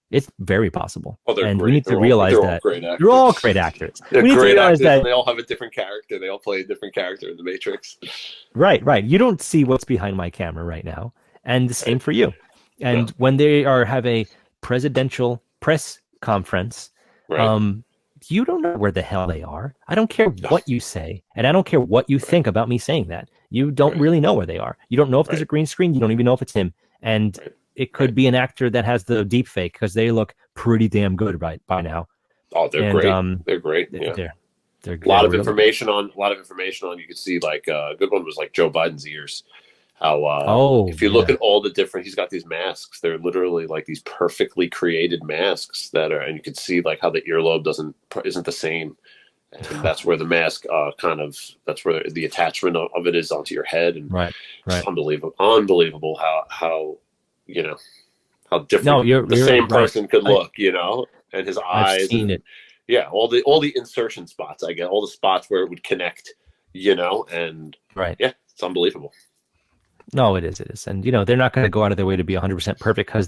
It's very possible. And we need to realize that they're all great actors. They're we need great to realize actors, that and they all have a different character. They all play a different character in the Matrix. Right. You don't see what's behind my camera right now. And the same for you. And when they have a presidential press conference, you don't know where the hell they are. I don't care what you say, and I don't care what you think about me saying that. You don't really know where they are. You don't know if there's a green screen. You don't even know if it's him. And it could be an actor that has the deep fake, because they look pretty damn good by now. Oh, they're great. They're great. They're a lot of information on. You could see, like a good one was like Joe Biden's ears. How if you look at all the different, he's got these masks. They're literally like these perfectly created masks and you can see like how the earlobe isn't the same. And that's where the mask that's where the attachment of it is onto your head. And it's unbelievable how different the same person could look, and his eyes. I've seen it. Yeah, all the insertion spots. I get all the spots where it would connect, and it's unbelievable. No, it is. And, they're not going to go out of their way to be 100% perfect, because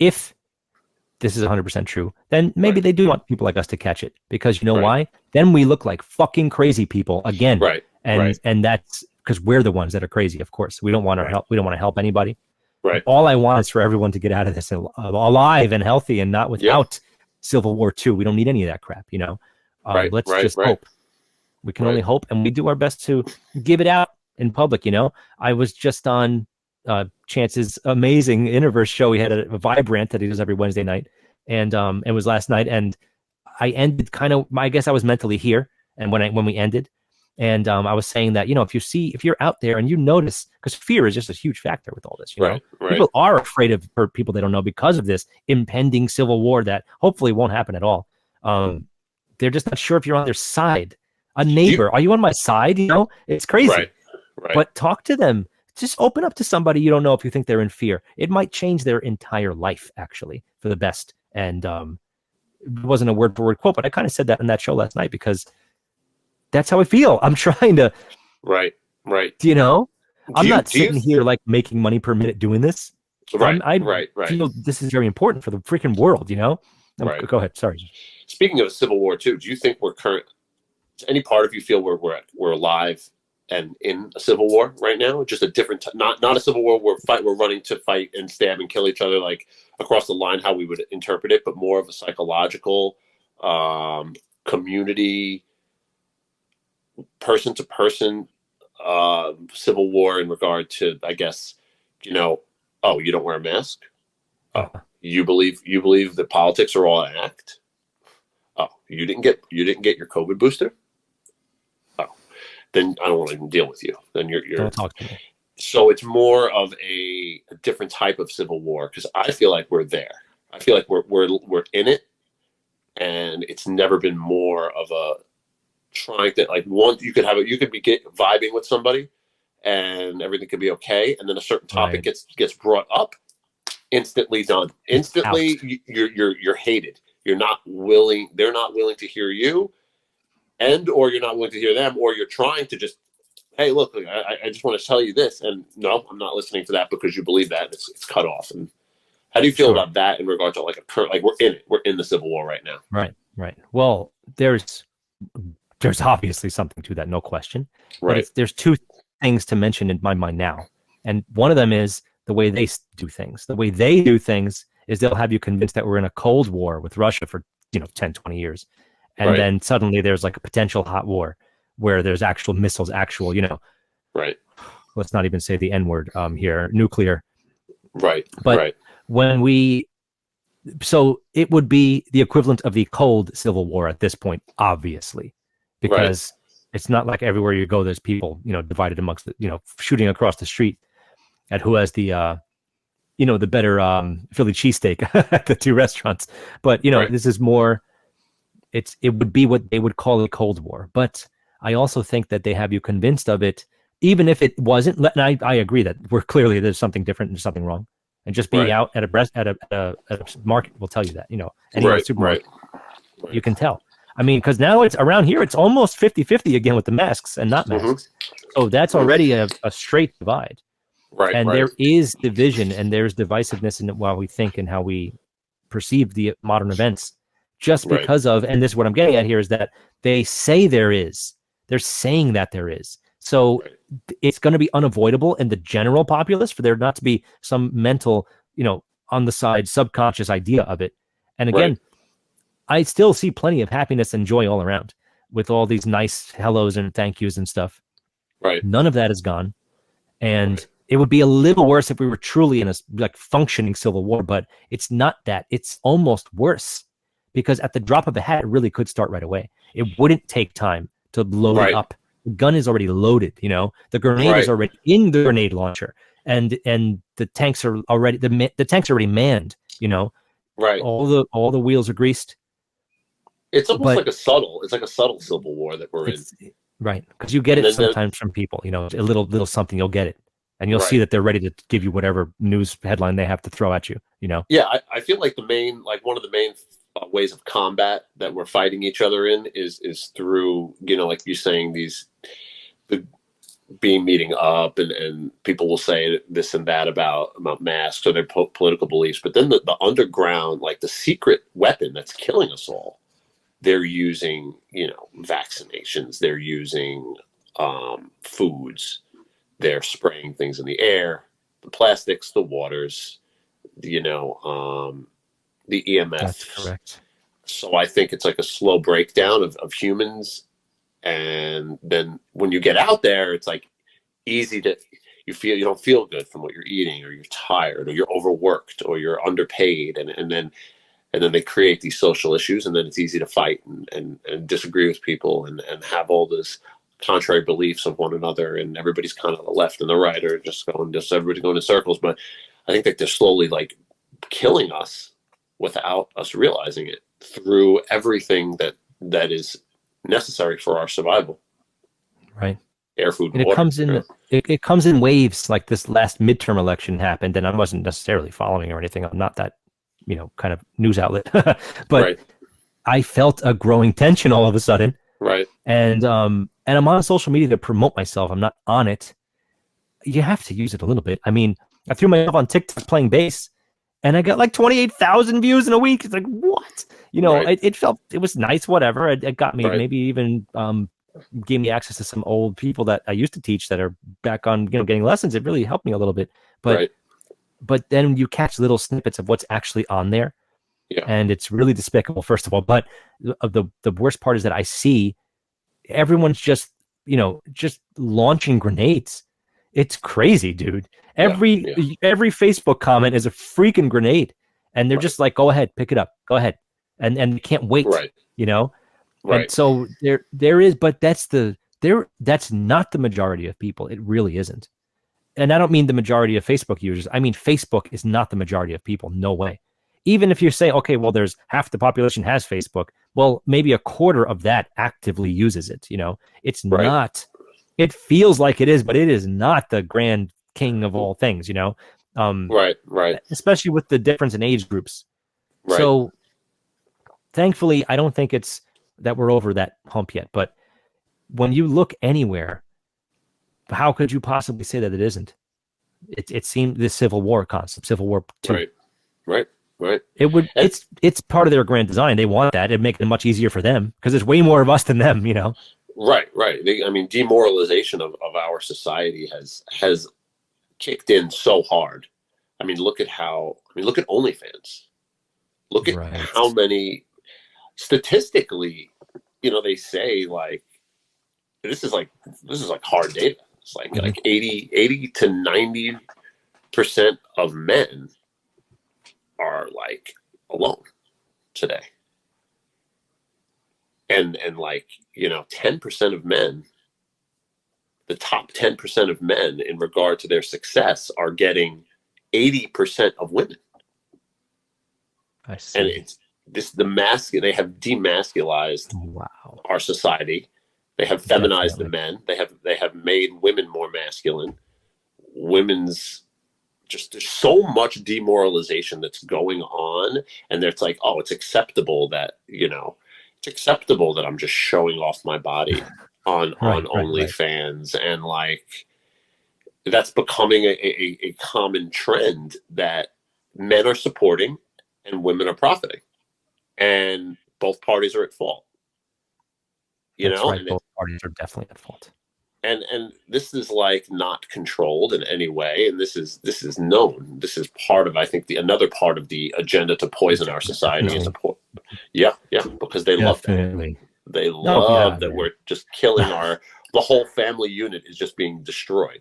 if this is 100% true, then maybe they do want people like us to catch it, because why? Then we look like fucking crazy people again. Right. And that's because we're the ones that are crazy. Of course, we don't want to help. We don't want to help anybody. Right. All I want is for everyone to get out of this alive and healthy, and not without Civil War II. We don't need any of that crap, Let's just hope. We can only hope, and we do our best to give it out in public. I was just on Chance's amazing Interverse show. He had a Vibrant that he does every Wednesday night, and it was last night, and I ended kind of, I guess I was mentally here, and when we ended, and I was saying that, if you're out there and you notice, because fear is just a huge factor with all this, Right. people are afraid of people they don't know because of this impending civil war that hopefully won't happen at all. They're just not sure if you're on their side. A neighbor, are you on my side? It's crazy. Right. But talk to them. Just open up to somebody you don't know if you think they're in fear. It might change their entire life, actually, for the best. And it wasn't a word-for-word quote, but I kind of said that in that show last night because that's how I feel. I'm trying to... Right. I'm not sitting here like making money per minute doing this. Right. I feel this is very important for the freaking world, Right. Go ahead. Sorry. Speaking of a civil war too, do you think does any part of you feel we're alive and in a civil war right now? Just a different, not a civil war where we're running to fight and stab and kill each other like across the line, how we would interpret it, but more of a psychological, community, person to person, civil war in regard to, I guess, oh, you don't wear a mask? Oh, you believe that politics are all an act? Oh, you didn't get your COVID booster? Oh, then I don't want to even deal with you. Then you're don't talk to me. So it's more of a different type of civil war because I feel like we're there. I feel like we're in it, and it's never been more of a trying to you could be vibing with somebody, and everything could be okay, and then a certain topic gets brought up, instantly done. Instantly, you're hated. They're not willing to hear you, or you're not willing to hear them, or you're trying to just, hey, look, I just want to tell you this, and no, I'm not listening to that because you believe that. It's cut off. And how do you feel about that in regard to we're in the civil war right now? Right. Well, there's obviously something to that, no question. Right. But there's two things to mention in my mind now, and one of them is the way they do things. The way they do things is they'll have you convinced that we're in a Cold War with Russia for 10, 20 years. And then suddenly there's like a potential hot war where there's actual missiles, Right. Let's not even say the N-word here, nuclear. Right. But so it would be the equivalent of the cold Civil War at this point, obviously, because it's not like everywhere you go, there's people, divided amongst shooting across the street at who has the, the better Philly cheesesteak at the two restaurants. But, this is more, it would be what they would call a Cold War. But I also think that they have you convinced of it, even if it wasn't. And I agree that there's something different and something wrong. And just being out at a market will tell you that, any supermarket, you can tell. I mean, because now it's around here, it's almost 50-50 again with the masks and not masks. So that's already a straight divide. And there is division and there's divisiveness in how we think and how we perceive the modern events just because of, and this is what I'm getting at here, is that they say they're saying that there is. So it's going to be unavoidable in the general populace for there not to be some mental, on the side, subconscious idea of it. And again, I still see plenty of happiness and joy all around with all these nice hellos and thank yous and stuff. None of that is gone. And it would be a little worse if we were truly in a functioning civil war, but it's not that. It's almost worse because at the drop of a hat, it really could start right away. It wouldn't take time to load it up. The gun is already loaded, the grenade is already in the grenade launcher, and the tanks are already the tanks are already manned, all the wheels are greased. It's almost like a subtle civil war that we're in. Right. Because you get it sometimes from people, a little something, you'll get it. And you'll see that they're ready to give you whatever news headline they have to throw at you, Yeah, I feel like one of the main ways of combat that we're fighting each other in is through, like you're saying, being meeting up and people will say this and that about masks or their political beliefs. But then the underground, like the secret weapon that's killing us all, they're using, vaccinations, they're using foods, they're spraying things in the air, the plastics, the waters, the EMF. That's correct. So I think it's like a slow breakdown of humans. And then when you get out there, it's like easy to, you don't feel good from what you're eating, or you're tired, or you're overworked, or you're underpaid, and then they create these social issues, and then it's easy to fight and disagree with people, and have all this contrary beliefs of one another, and everybody's kind of the left and the right, or just everybody's going in circles. But I think that they're slowly like killing us without us realizing it, through everything that is necessary for our survival. Right. Air, food, and water. It comes in waves. Like this last midterm election happened, and I wasn't necessarily following or anything. I'm not that, kind of news outlet, but Right. I felt a growing tension all of a sudden. Right. And I'm on social media to promote myself. I'm not on it. You have to use it a little bit. I mean, I threw myself on TikTok playing bass, and I got like 28,000 views in a week. It's like, what? Right. It was nice, whatever. It got me, Right. maybe even gave me access to some old people that I used to teach that are back on, getting lessons. It really helped me a little bit. But then you catch little snippets of what's actually on there. Yeah. And it's really despicable, first of all. But the worst part is that I see everyone's just launching grenades. It's crazy, dude. Every Facebook comment is a freaking grenade, and they're just like, "Go ahead, pick it up, go ahead," and they can't wait. Right. Right. And so there is, but that's not the majority of people. It really isn't. And I don't mean the majority of Facebook users. I mean, Facebook is not the majority of people. No way. Even if you say, okay, well, there's half the population has Facebook. Well, maybe a quarter of that actively uses it. It's not, it feels like it is, but it is not the grand king of all things, Right. Especially with the difference in age groups. Right. So thankfully, I don't think it's that we're over that hump yet. But when you look anywhere, how could you possibly say that it isn't? It seemed the Civil War concept, Civil War II. Right. It's part of their grand design. They want that. It'd make it much easier for them because there's way more of us than them, Right. Demoralization of our society has kicked in so hard. Look at OnlyFans. Look at how many, statistically, they say like, this is like hard data. It's like 80 to 90% of men are like alone today. And 10% of men, the top 10% of men in regard to their success are getting 80% of women. I see. And it's they have demasculized our society. They have feminized the men. They have made women more masculine. There's so much demoralization that's going on, and it's like, oh, it's acceptable that I'm just showing off my body on OnlyFans, and like that's becoming a common trend that men are supporting and women are profiting, and both parties are at fault. Both parties are definitely at fault. And this is like not controlled in any way, and this is known. This is part of, I think, another part of the agenda to poison our society. Because they love that. They love that we're just killing the whole family unit is just being destroyed.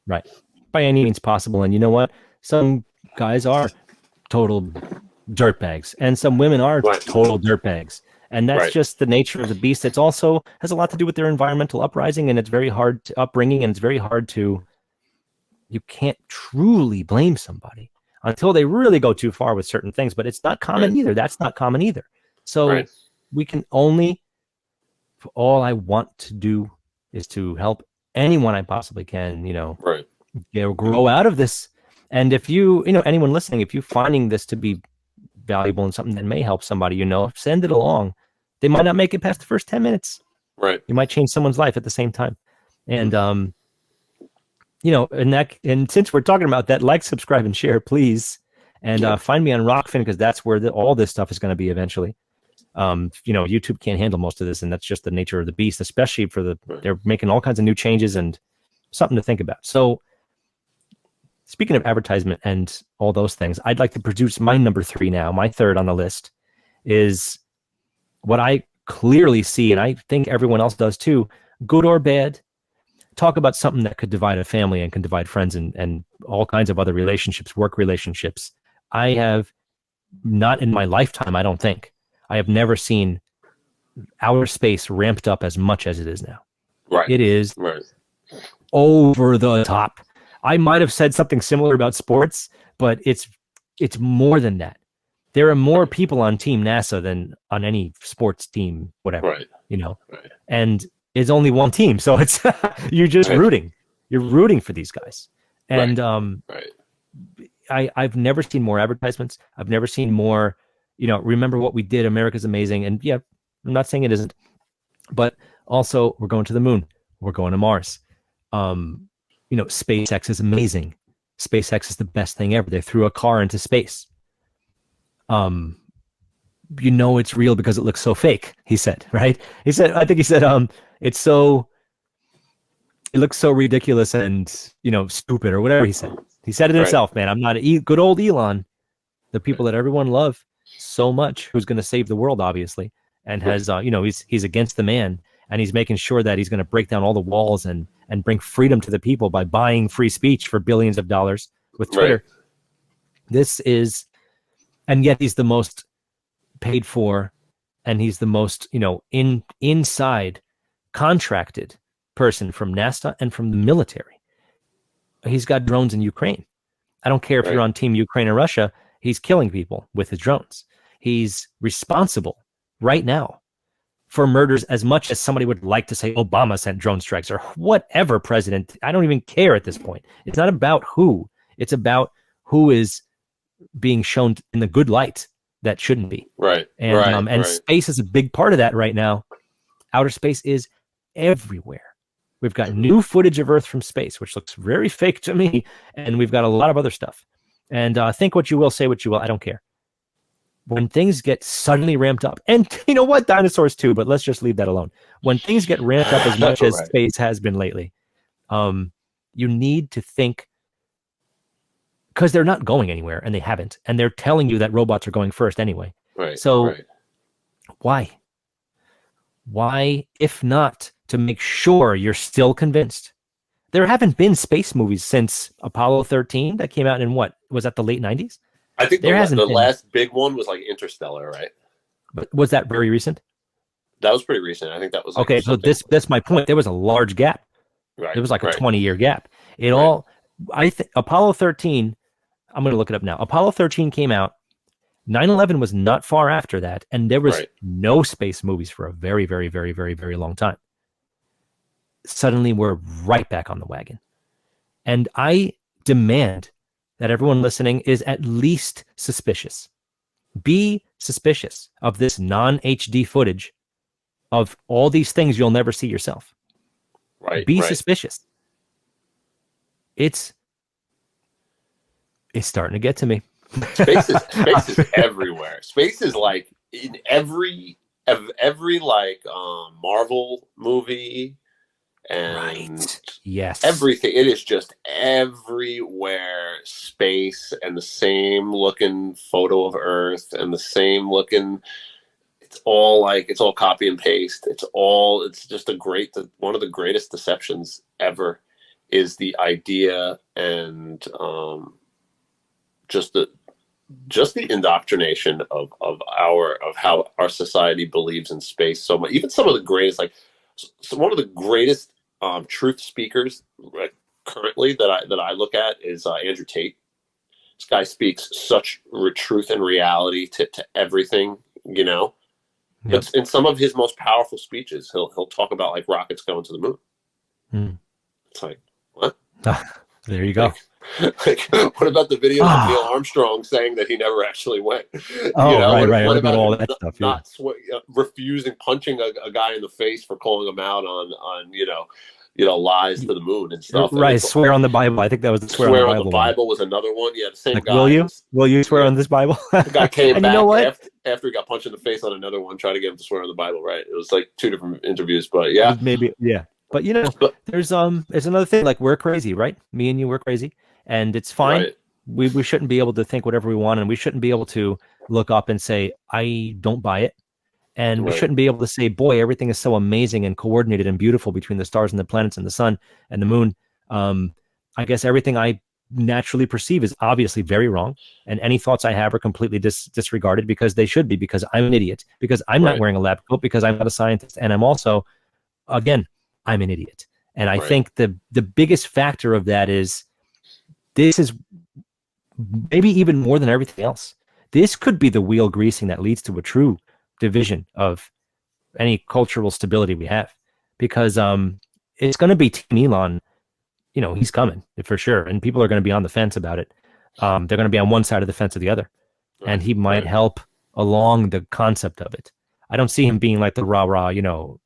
Right, by any means possible. And you know what? Some guys are total dirtbags, and some women are total dirtbags. And that's just the nature of the beast. It's also has a lot to do with their environmental uprising, and it's very hard to upbringing, and it's very hard to, you can't truly blame somebody until they really go too far with certain things, but it's not common either. That's not common either. So we can only, all I want to do is to help anyone I possibly can, grow out of this. And if anyone listening, if you're finding this to be valuable and something that may help somebody, send it along. They might not make it past the first 10 minutes. Right. You might change someone's life at the same time. And, and since we're talking about that, like, subscribe, and share, please. And find me on Rockfin, because that's where all this stuff is going to be eventually. YouTube can't handle most of this, and that's just the nature of the beast, especially for they're making all kinds of new changes, and something to think about. So, speaking of advertisement and all those things, I'd like to produce my number 3 now. My third on the list is what I clearly see, and I think everyone else does too, good or bad. talk about something that could divide a family and can divide friends and all kinds of other relationships, work relationships. I have not in my lifetime, I don't think, I have never seen outer space ramped up as much as it is now. Right. It is Right. over the top. I might have said something similar about sports, but it's more than that. There are more people on Team NASA than on any sports team, whatever. Right. Right. And it's only one team, so it's you're just rooting. You're rooting for these guys. And I've never seen more advertisements. I've never seen more, remember what we did, America's amazing. And yeah, I'm not saying it isn't, but also we're going to the moon. We're going to Mars. SpaceX is amazing. SpaceX is the best thing ever. They threw a car into space. It's real because it looks so fake, he said, right? I think he said, it looks so ridiculous and, stupid or whatever he said. He said it himself, man. I'm not good old Elon, the people that everyone loves so much, who's going to save the world, obviously, and has, he's against the man, and he's making sure that he's going to break down all the walls and bring freedom to the people by buying free speech for billions of dollars with Twitter. And yet he's the most paid for, and he's the most, inside contracted person from NASA and from the military. He's got drones in Ukraine. I don't care if you're on Team Ukraine or Russia. He's killing people with his drones. He's responsible right now for murders as much as somebody would like to say Obama sent drone strikes or whatever president. I don't even care at this point. It's not about who. It's about who is being shown in the good light that shouldn't be. Right. And space is a big part of that right now. Outer space is everywhere. We've got new footage of Earth from space, which looks very fake to me. And we've got a lot of other stuff. And think what you will, say what you will. I don't care. When things get suddenly ramped up, and you know what? Dinosaurs too, but let's just leave that alone. When things get ramped up as much as space has been lately, you need to think, because they're not going anywhere, and they haven't. And they're telling you that robots are going first anyway. Right. So why? Why, if not to make sure you're still convinced? There haven't been space movies since Apollo 13 that came out in what? Was that the late 90s? I think the last big one was like Interstellar, right? But was that very recent? That was pretty recent. I think that was okay. So that's my point. There was a large gap. Right. There was like a 20-year gap. Apollo 13. I'm going to look it up now. Apollo 13 came out. 9/11 was not far after that, and there was no space movies for a very, very, very, very, very long time. Suddenly, we're right back on the wagon, and I demand that everyone listening is at least suspicious. Be suspicious of this non-HD footage of all these things you'll never see yourself. Be suspicious. It's starting to get to me. Space is everywhere. Space is like in every like Marvel movie and everything. It is just everywhere. Space and the same looking photo of Earth and the same looking. It's all copy and paste. It's just one of the greatest deceptions ever is the idea and just the indoctrination of how our society believes in space so much. Even some of the greatest, one of the greatest truth speakers currently that I look at is Andrew Tate. This guy speaks such truth and reality to everything, But in some of his most powerful speeches, he'll talk about like rockets going to the moon. It's like, what? There you go. What about the video of Neil Armstrong saying that he never actually went? Right. What about all that stuff? Not refusing punching a guy in the face for calling him out on lies to the moon and stuff. Right, swear on the Bible. I think that was the swear on the Bible was another one. Yeah, the same guy. Will you swear on this Bible? The guy came back after he got punched in the face on another one, trying to get him to swear on the Bible. Right, it was like two different interviews, but yeah, maybe yeah. But there's another thing. Like, we're crazy, right? Me and you, we're crazy, and it's fine. Right. We shouldn't be able to think whatever we want, and we shouldn't be able to look up and say, I don't buy it. And we Right. shouldn't be able to say, boy, everything is so amazing and coordinated and beautiful between the stars and the planets and the sun and the moon. I guess everything I naturally perceive is obviously very wrong. And any thoughts I have are completely disregarded, because they should be, because I'm an idiot, because I'm not Right. wearing a lab coat, because I'm not a scientist. And I'm also, again, I'm an idiot. And I Right. think the biggest factor of that is, this is maybe even more than everything else. This could be the wheel greasing that leads to a true division of any cultural stability we have, because it's going to be Team Elon. You know, he's coming for sure, and people are going to be on the fence about it. They're going to be on one side of the fence or the other, and he might Right. help along the concept of it. I don't see him being like the rah-rah, you know,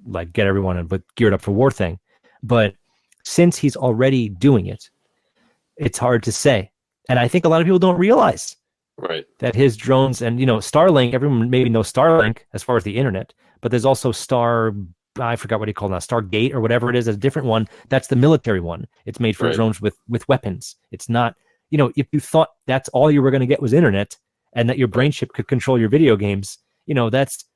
like get everyone but geared up for war thing. But since he's already doing it, it's hard to say. And I think a lot of people don't realize Right. that his drones, and, you know, Starlink, everyone maybe knows Starlink as far as the internet, but there's also I forgot what he called now, Stargate or whatever it is, a different one. That's the military one. It's made for Right. drones with weapons. It's not, you know, if you thought that's all you were going to get was internet and that your brain chip could control your video games, you know, that's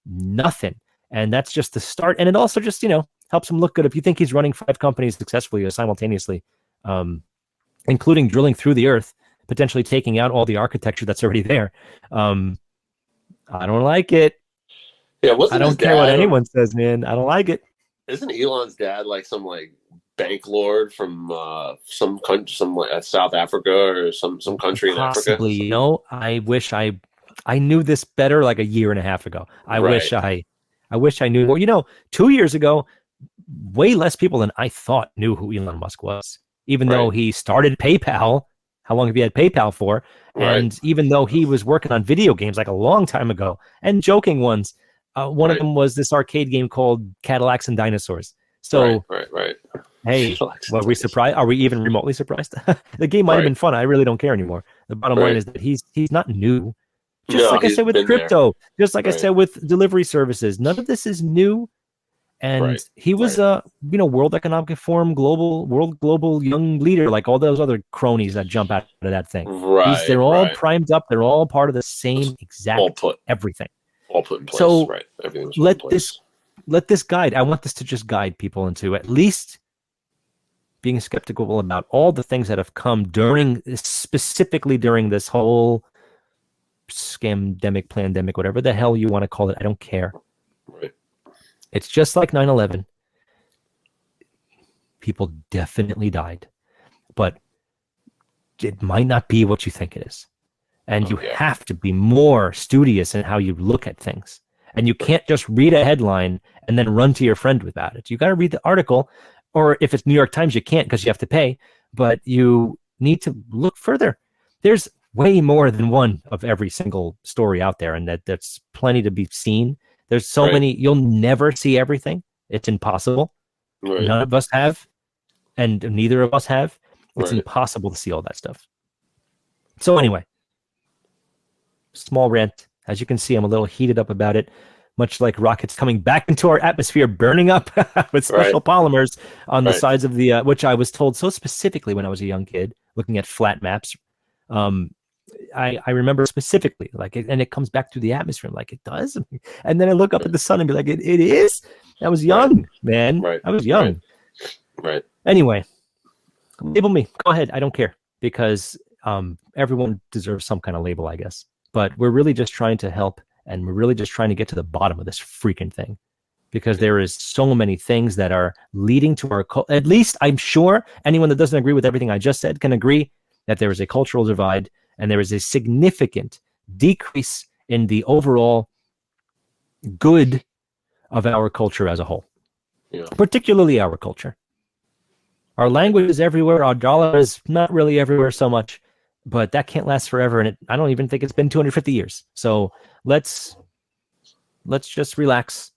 nothing. And that's just the start. And it also just, you know, helps him look good. If you think he's running 5 companies successfully or simultaneously, including drilling through the earth, potentially taking out all the architecture that's already there. I don't like it. Yeah, I don't care what anyone says, man. I don't like it. Isn't Elon's dad like some like bank lord from some country, some like South Africa or some country in Africa? Possibly, you know, I wish I knew this better like a year and a half ago. I wish I knew more. You know, 2 years ago, way less people than I thought knew who Elon Musk was. Even though he started PayPal, how long have you had PayPal for? And even though he was working on video games like a long time ago, and joking ones, one of them was this arcade game called Cadillacs and Dinosaurs. So, hey, were we surprised? Are we even remotely surprised? The game might have been fun. I really don't care anymore. The bottom line is that he's not new. Just like I said with crypto, just like I said with delivery services, none of this is new. And he was a, you know, World Economic Forum global young leader, like all those other cronies that jump out of that thing. They're all primed up. They're all part of the same exact everything. All put in place. So everything's let this guide. I want this to just guide people into at least being skeptical about all the things that have come specifically during this whole scamdemic, pandemic, whatever the hell you want to call it. I don't care. Right. It's just like 9/11. People definitely died, but it might not be what you think it is. And you have to be more studious in how you look at things. And you can't just read a headline and then run to your friend about it. You got to read the article, or if it's New York Times, you can't because you have to pay, but you need to look further. There's way more than one of every single story out there, and that's plenty to be seen. There's so many, you'll never see everything. It's impossible. None of us have, and neither of us have. It's impossible to see all that stuff. So anyway, small rant. As you can see, I'm a little heated up about it, much like rockets coming back into our atmosphere, burning up with special polymers on the sides of the, which I was told so specifically when I was a young kid, looking at flat maps. I remember specifically, like, and it comes back through the atmosphere. I'm like, it does? And then I look up at the sun and be like, it is? I was young, man. I was young. Right. Anyway, label me. Go ahead. I don't care, because everyone deserves some kind of label, I guess. But we're really just trying to help, and we're really just trying to get to the bottom of this freaking thing, because there is so many things that are leading to our, at least I'm sure anyone that doesn't agree with everything I just said can agree that there is a cultural divide, and there is a significant decrease in the overall good of our culture as a whole, particularly our culture. Our language is everywhere. Our dollar is not really everywhere so much, but that can't last forever. And I don't even think it's been 250 years. So let's just relax.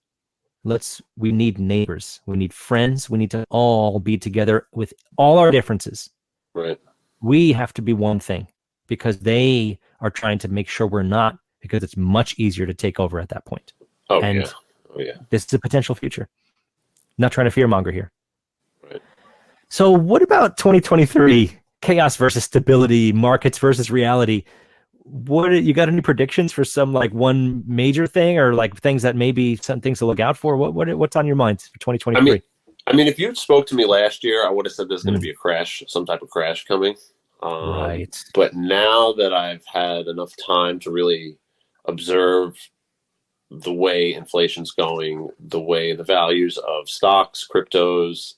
We need neighbors. We need friends. We need to all be together with all our differences. Right. We have to be one thing, because they are trying to make sure we're not, because it's much easier to take over at that point. This is a potential future. Not trying to fearmonger here. Right. So what about 2023? Chaos versus stability, markets versus reality. you got any predictions for some like one major thing, or like things that maybe some things to look out for? What's on your mind for 2023? I mean, if you spoke to me last year, I would have said there's going to Mm, be a crash, some type of crash coming. right. But now that I've had enough time to really observe the way inflation's going, the way the values of stocks, cryptos,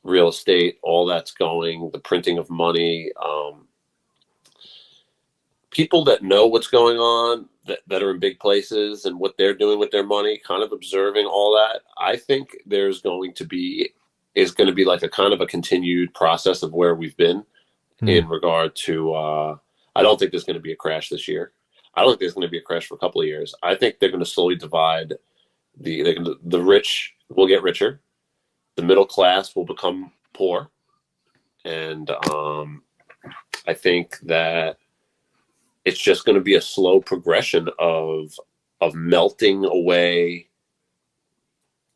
real estate, all that's going, the printing of money, people that know what's going on, that are in big places and what they're doing with their money, kind of observing all that, I think is going to be like a kind of a continued process of where we've been in regard to, I don't think there's going to be a crash this year. I don't think there's going to be a crash for a couple of years. I think they're going to slowly divide the rich will get richer, the middle class will become poor, and I think that it's just going to be a slow progression of melting away,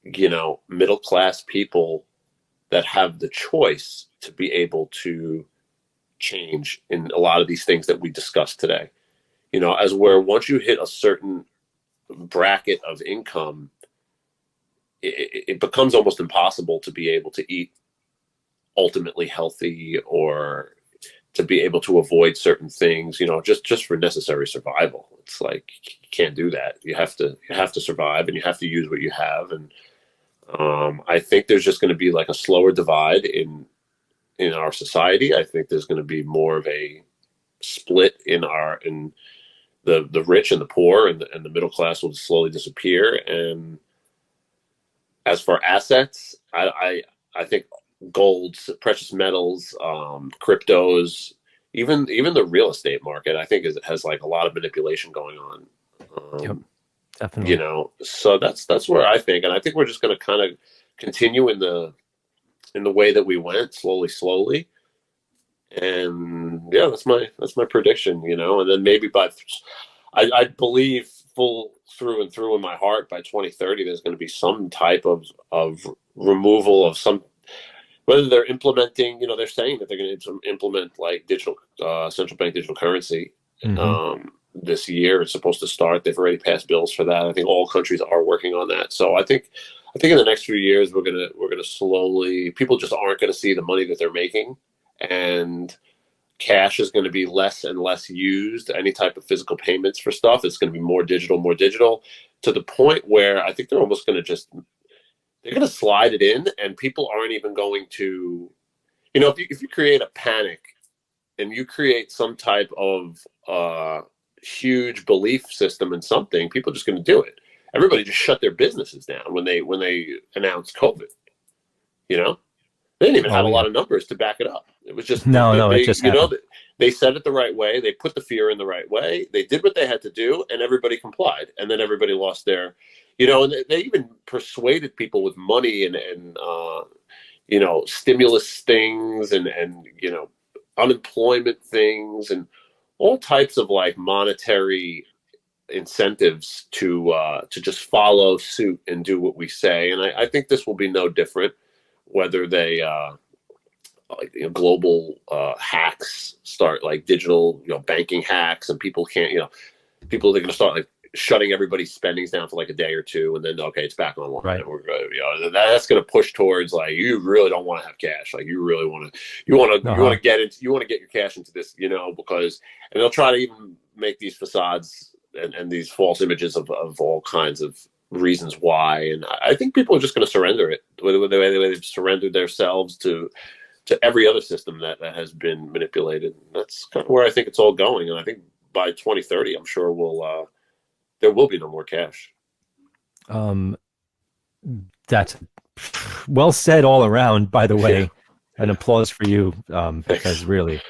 middle class people that have the choice to be able to change in a lot of these things that we discussed today. As where once you hit a certain bracket of income, it becomes almost impossible to be able to eat ultimately healthy, or to be able to avoid certain things, just for necessary survival. It's like you can't do that. You have to survive, and you have to use what you have. And I think there's just going to be like a slower divide in our society. I think there's going to be more of a split in the rich and the poor, and the middle class will slowly disappear. And as for assets, I think gold, precious metals, cryptos, even the real estate market, I think has like a lot of manipulation going on. Yep, definitely. So that's where I think, and I think we're just going to kind of continue in the way that we went, slowly. And yeah, that's my prediction, and then maybe I believe full through and through in my heart by 2030, there's going to be some type of removal of some, whether they're implementing, they're saying that they're going to implement like digital, central bank digital currency. This year it's supposed to start. They've already passed bills for that. I think all countries are working on that. So I think in the next few years, we're gonna slowly, people just aren't going to see the money that they're making, and cash is going to be less and less used. Any type of physical payments for stuff, it's going to be more digital, to the point where I think they're almost going to they're going to slide it in, and people aren't even going to, if you create a panic and you create some type of huge belief system in something, people are just going to do it. Everybody just shut their businesses down when they announced COVID. They didn't even have a lot of numbers to back it up. It was just it just happened. They said it the right way. They put the fear in the right way. They did what they had to do, and everybody complied. And then everybody lost their, and they even persuaded people with money and stimulus things and unemployment things and all types of like monetary incentives to just follow suit and do what we say. And I think this will be no different, whether they global hacks start, like digital banking hacks, and people can't people are going to start like shutting everybody's spendings down for like a day or two, and then okay, it's back online. Right. And we're good. That's going to push towards like, you really don't want to have cash. Like you really want to get your cash into this, because, and they'll try to even make these facades and these false images of all kinds of reasons why. And I think people are just going to surrender it the way they've surrendered themselves to every other system that has been manipulated. And that's kind of where I think it's all going. And I think by 2030, I'm sure there will be no more cash. That's well said all around, by the way. Yeah. An applause for you, because really,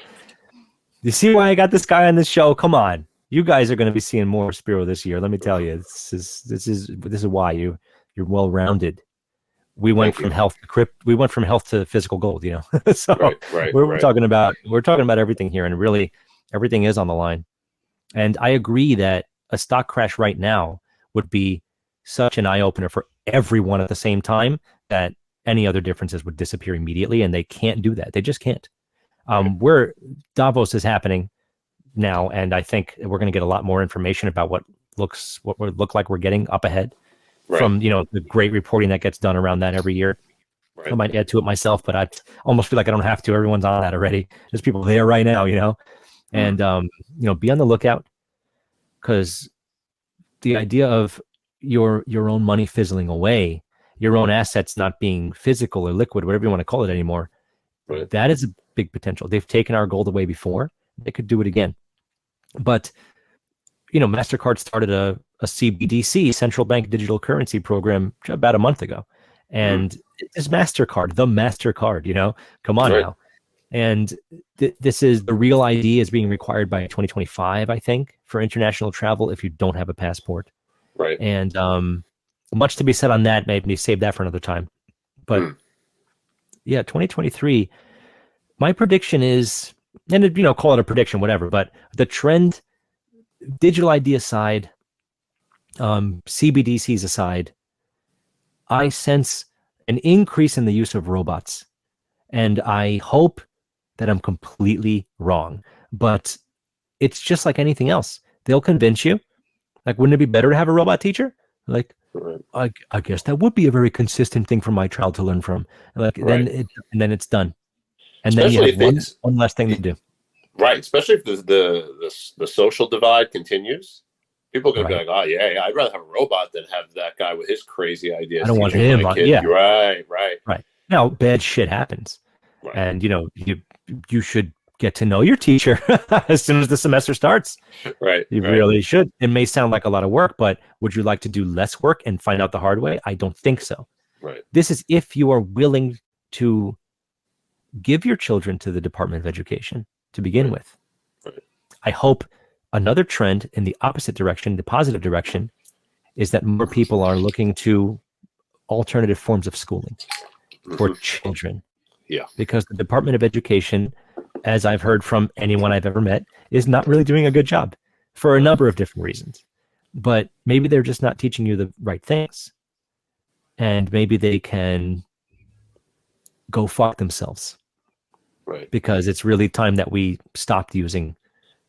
you see why I got this guy on this show? Come on. You guys are going to be seeing more Spero this year. Let me tell you, this is why you're well-rounded. We went from health to physical gold, So we're talking about everything here, and really everything is on the line. And I agree that a stock crash right now would be such an eye-opener for everyone at the same time that any other differences would disappear immediately, and they can't do that. They just can't. Where Davos is happening, now, and I think we're going to get a lot more information about what would look like we're getting up ahead Right. from the great reporting that gets done around that every year. I Right. might add to it myself, but I almost feel like I don't have to. Everyone's on that already. There's people there right now, and be on the lookout, because the idea of your own money fizzling away, your own assets not being physical or liquid, whatever you want to call it anymore, Right. that is a big potential. They've taken our gold away before. They could do it again. But MasterCard started a CBDC, central bank digital currency program, about a month ago. And it's MasterCard, the MasterCard, come on Right. now. And this is the real ID is being required by 2025, I think, for international travel if you don't have a passport. Right. And much to be said on that. Maybe save that for another time. But yeah, 2023, my prediction is, and call it a prediction, whatever, but the trend, digital ID aside, CBDCs aside, I sense an increase in the use of robots. And I hope that I'm completely wrong. But it's just like anything else. They'll convince you. Like, wouldn't it be better to have a robot teacher? Like, I guess that would be a very consistent thing for my child to learn from. Like, then it's done. And Especially then you have one less thing to do. Right. Especially if the social divide continues. People are going to be like, oh, yeah, I'd rather have a robot than have that guy with his crazy ideas. I don't want him. Yeah. Right. Now, bad shit happens. Right. And, you should get to know your teacher as soon as the semester starts. Right. You really should. It may sound like a lot of work, but would you like to do less work and find out the hard way? I don't think so. Right. This is if you are willing to give your children to the Department of Education to begin with. Right. I hope another trend in the opposite direction, the positive direction, is that more people are looking to alternative forms of schooling for children. Yeah. Because the Department of Education, as I've heard from anyone I've ever met, is not really doing a good job for a number of different reasons. But maybe they're just not teaching you the right things. And maybe they can go fuck themselves. Right. Because it's really time that we stopped using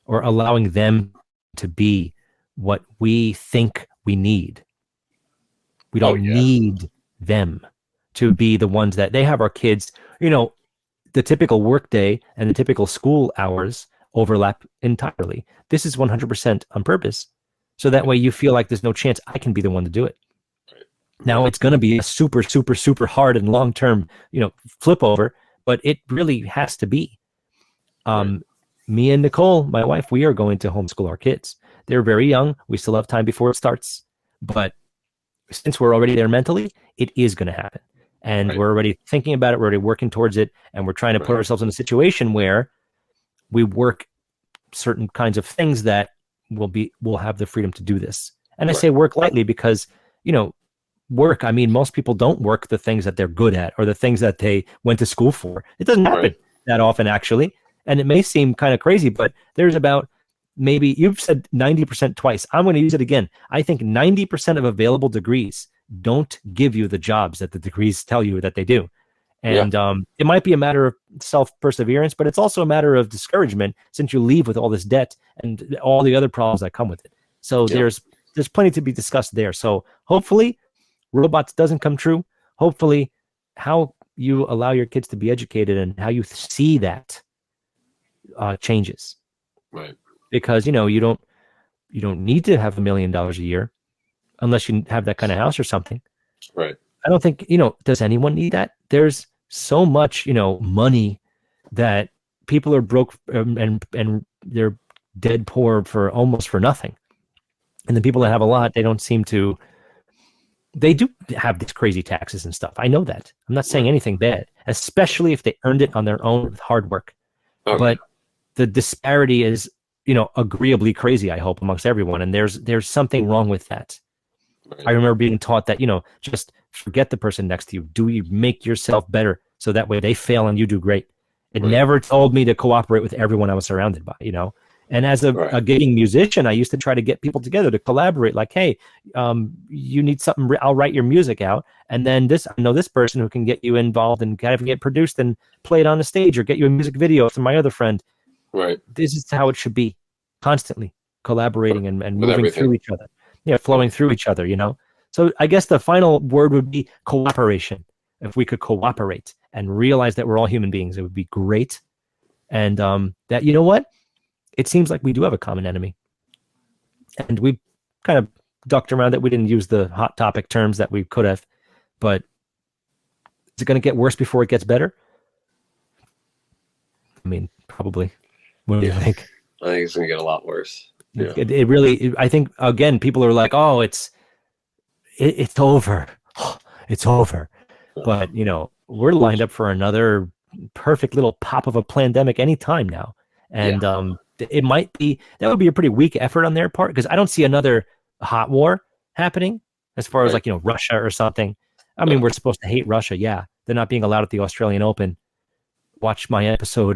or allowing them to be what we think we need. We don't need them to be the ones that they have our kids. The typical workday and the typical school hours overlap entirely. This is 100% on purpose. So that way you feel like there's no chance I can be the one to do it. Right. Now it's going to be a super, super, super hard and long-term, flip over, but it really has to be. Me and Nicole, my wife, we are going to homeschool our kids. They're very young. We still have time before it starts. But since we're already there mentally, it is going to happen. And we're already thinking about it. We're already working towards it. And we're trying to put ourselves in a situation where we work certain kinds of things that we'll have the freedom to do this. And I say work lightly because, work, I mean, most people don't work the things that they're good at or the things that they went to school for. It doesn't happen that often, actually. And it may seem kind of crazy, but there's about, maybe you've said 90% twice. I'm going to use it again. I think 90% of available degrees don't give you the jobs that the degrees tell you that they do. And it might be a matter of self-perseverance, but it's also a matter of discouragement since you leave with all this debt and all the other problems that come with it. So there's plenty to be discussed there. So hopefully robots doesn't come true. Hopefully how you allow your kids to be educated and how you see that changes. Right. Because, you don't need to have $1 million a year unless you have that kind of house or something. Right. I don't think, does anyone need that? There's so much, money that people are broke and they're dead poor for almost for nothing. And the people that have a lot, they don't seem to, they do have these crazy taxes and stuff. I know that. I'm not saying anything bad, especially if they earned it on their own with hard work. Okay. But the disparity is, agreeably crazy, I hope, amongst everyone. And there's something wrong with that. Right. I remember being taught that, just forget the person next to you. Do you make yourself better so that way they fail and you do great? It never told me to cooperate with everyone I was surrounded by, And as a gigging musician, I used to try to get people together to collaborate. Like, hey, you need something, I'll write your music out. And then I know this person who can get you involved and kind of get produced and play it on the stage or get you a music video from my other friend. Right. This is how it should be. constantly collaborating and with moving everything. through each other. Yeah, flowing through each other, you know? So I guess the final word would be cooperation. If we could cooperate and realize that we're all human beings, it would be great. And that, you know what? It seems like we do have a common enemy. And we kind of ducked around it. We didn't use the hot topic terms that we could have. But is it going to get worse before it gets better? I mean, probably. What do you think? I think it's going to get a lot worse. Yeah. It really, I think, again, people are like, oh, it's over. It's over. But, you know, we're lined up for another perfect little pop of a pandemic anytime now. And it might be, that would be a pretty weak effort on their part, because I don't see another hot war happening as far as like, you know, Russia or something. I mean, we're supposed to hate Russia. Yeah. They're not being allowed at the Australian Open. Watch my episode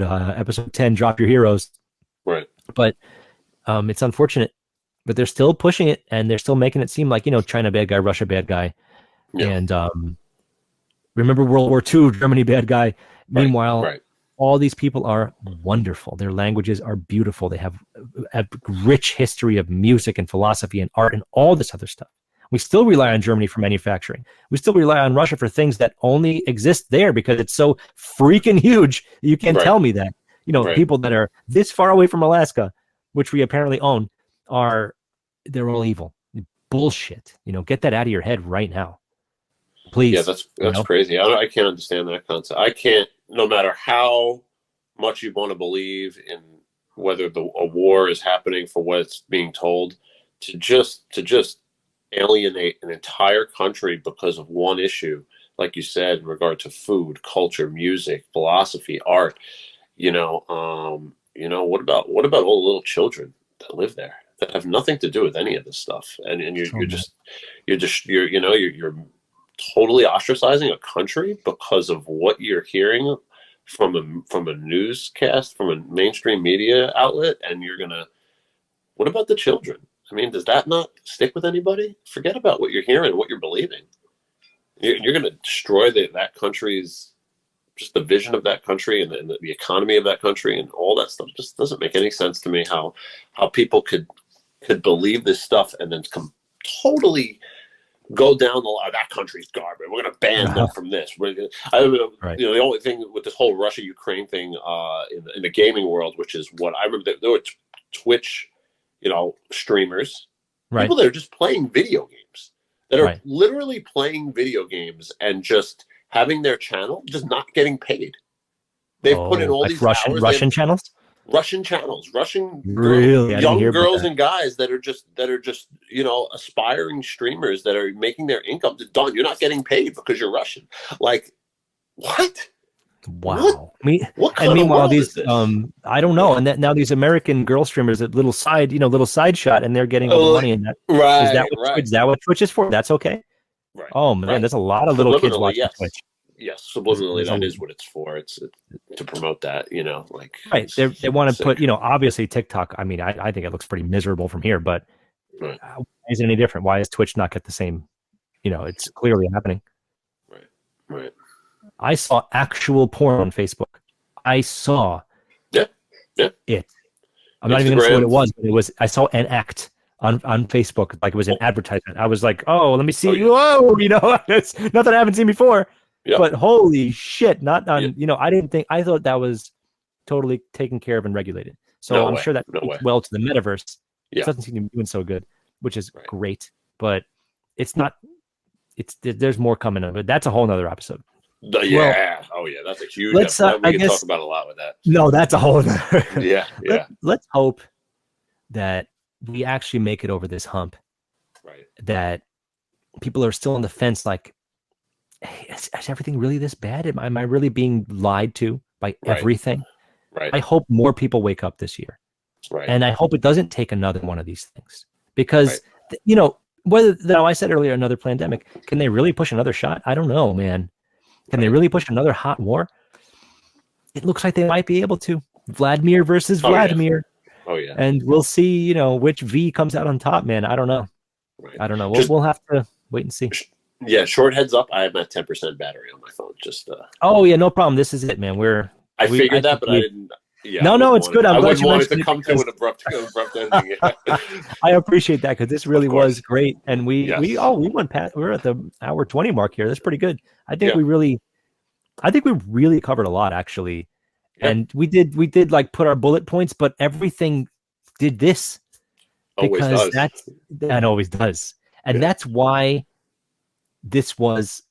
10, Drop Your Heroes. Right. But it's unfortunate, but they're still pushing it, and they're still making it seem like, you know, China bad guy, Russia bad guy. Yeah. And remember World War II, Germany bad guy. Meanwhile, all these people are wonderful. Their languages are beautiful. They have a rich history of music and philosophy and art and all this other stuff. We still rely on Germany for manufacturing. We still rely on Russia for things that only exist there because it's so freaking huge. You can't tell me that. You know, people that are this far away from Alaska, which we apparently own, they're all evil. Bullshit. You know, get that out of your head right now. Please. Yeah, that's crazy. I can't understand that concept. I can't, no matter how much you want to believe in whether a war is happening for what it's being told, to just alienate an entire country because of one issue, like you said, in regard to food, culture, music, philosophy, art. You know, what about all the little children that live there that have nothing to do with any of this stuff? And you're totally ostracizing a country because of what you're hearing from a newscast, from a mainstream media outlet. And what about the children? I mean, does that not stick with anybody? Forget about what you're hearing, what you're believing. You're going to destroy that country's, just the vision of that country and the economy of that country and all that stuff. Just doesn't make any sense to me how people could believe this stuff and then totally go down the line. That country's garbage. We're going to ban them from this. The only thing with this whole Russia-Ukraine thing in the gaming world, which is what I remember, there were Twitch, streamers, people that are just playing video games, that are literally playing video games and just having their channel just not getting paid. They've put in all these Russian channels. Russian channels, really young girls and guys that are just aspiring streamers that are making their income. Done. You're not getting paid because you're Russian. Like, what? Wow. What kind and meanwhile, of these is this? I don't know. And now these American girl streamers, a little side shot, and they're getting all the money in that. Is that what Twitch is for? That's okay. Right. Oh man, there's a lot of little kids watching Twitch. Yes, subliminally, that is what it's for. It's to promote that, They want to put, obviously TikTok. I mean, I think it looks pretty miserable from here, but why is it any different? Why does Twitch not get the same? It's clearly happening. Right. I saw actual porn on Facebook. I saw it. I'm not even going to say what it was, but I saw an act on Facebook, like it was an advertisement. I was like, oh, let me see. Whoa, nothing I haven't seen before. Yeah. But holy shit, not on, I thought that was totally taken care of and regulated. So I'm sure that speaks well to the metaverse. It doesn't seem to be doing so good, which is great, but it's not, there's more coming of it. That's a whole nother episode. That's a huge episode. We can talk about a lot with that. No, that's a whole other. Let's hope that we actually make it over this hump. Right. That people are still on the fence, like, hey, is everything really this bad? Am I really being lied to by everything? Right. I hope more people wake up this year. Right. And I hope it doesn't take another one of these things. Because, I said earlier, another pandemic, can they really push another shot? I don't know, man. Can they really push another hot war? It looks like they might be able to. Vladimir versus Vladimir. Oh, yeah. And we'll see, which V comes out on top, man. I don't know. Right. I don't know. We'll have to wait and see. Yeah, short heads up. I have my 10% battery on my phone. Just Oh yeah, no problem. This is it, man. I figured that, but I didn't. Yeah, No, no, it's good. I'm I glad wouldn't you want it mentioned to it come to because an abrupt ending. Yeah. I appreciate that because this really Of was course. great. And Yes. we went past, we're at the hour 20 mark here. That's pretty good. Yeah. I think we really covered a lot actually. Yeah. And we did like put our bullet points, but everything did this Always because does. that always does. And Yeah. this was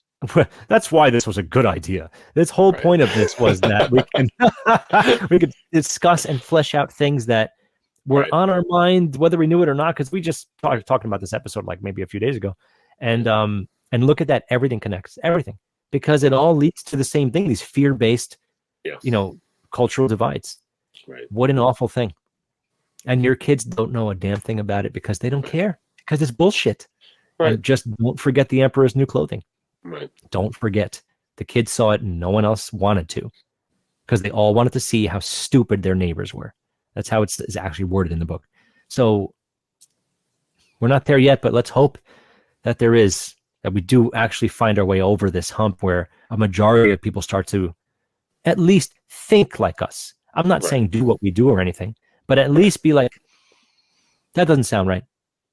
that's why this was a good idea. This whole Right. point of this was that we can we could discuss and flesh out things that were Right. on our mind, whether we knew it or not, because we just started talking about this episode like maybe a few days ago. And look at that, everything connects, everything. Because it all leads to the same thing, these fear-based, Yeah. cultural divides. Right. What an awful thing. And your kids don't know a damn thing about it because they don't care, because it's bullshit. Right. And just don't forget the emperor's new clothing. Right. Don't forget. The kids saw it and no one else wanted to, because they all wanted to see how stupid their neighbors were. That's how it's actually worded in the book. So we're not there yet, but let's hope that we do actually find our way over this hump where a majority of people start to at least think like us. I'm not saying do what we do or anything, but at least be like, that doesn't sound right.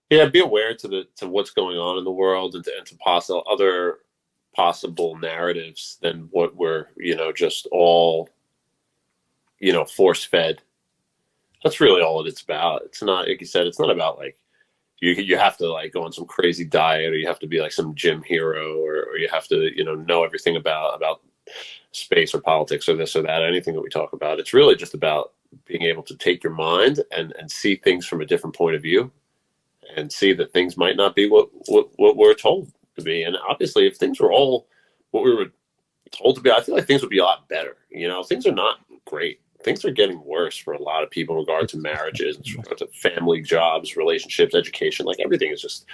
Yeah, be aware to what's going on in the world and to other possible narratives than what we're just all force fed. That's really all it's about. It's not, like you said, it's not about like you have to like go on some crazy diet, or you have to be like some gym hero, or you have to know everything about space or politics or this or that, anything that we talk about. It's really just about being able to take your mind and see things from a different point of view, and see that things might not be what we're told to be. And obviously, if things were all what we were told to be, I feel like things would be a lot better. Things are not great. Things are getting worse for a lot of people in regard to marriages, in regard to family, jobs, relationships, education. Like everything is just,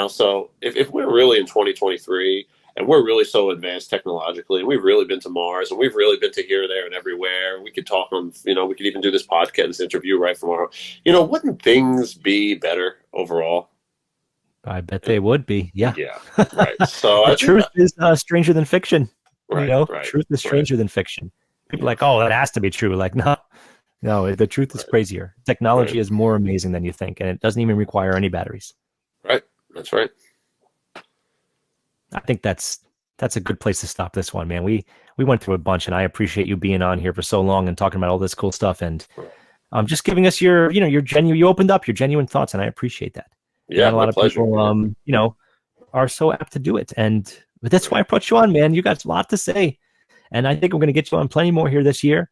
So if we're really in 2023 and we're really so advanced technologically, and we've really been to Mars, and we've really been to here, there, and everywhere, we could talk on, we could even do this podcast, this interview right from our, wouldn't things be better overall? I bet they would be. Yeah. Yeah. Right. So the truth is stranger than fiction. Right. Truth is stranger than fiction. People are like, oh, that has to be true. Like, no, the truth is crazier. Technology is more amazing than you think, and it doesn't even require any batteries. Right. That's right. I think that's a good place to stop this one, man. We went through a bunch, and I appreciate you being on here for so long and talking about all this cool stuff, and just giving us your genuine. You opened up your genuine thoughts, and I appreciate that. Yeah, and a lot of pleasure. People, are so apt to do it, but that's why I brought you on, man. You got a lot to say. And I think we're going to get you on plenty more here this year.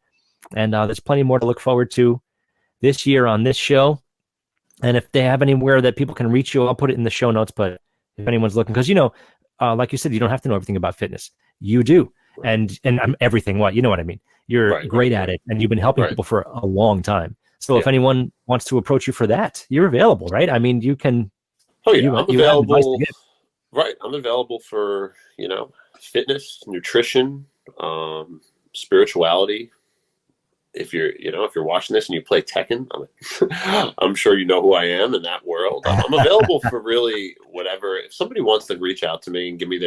And there's plenty more to look forward to this year on this show. And if they have anywhere that people can reach you, I'll put it in the show notes. But if anyone's looking, because, like you said, you don't have to know everything about fitness. You do. And I'm everything. You know what I mean? You're great at it. And you've been helping people for a long time. So if anyone wants to approach you for that, you're available, right? I mean, you can. Oh, yeah. I'm available. Right. I'm available for, fitness, nutrition, spirituality. If you're watching this and you play Tekken, I'm sure you know who I am in that world. I'm available for really whatever. If somebody wants to reach out to me and give me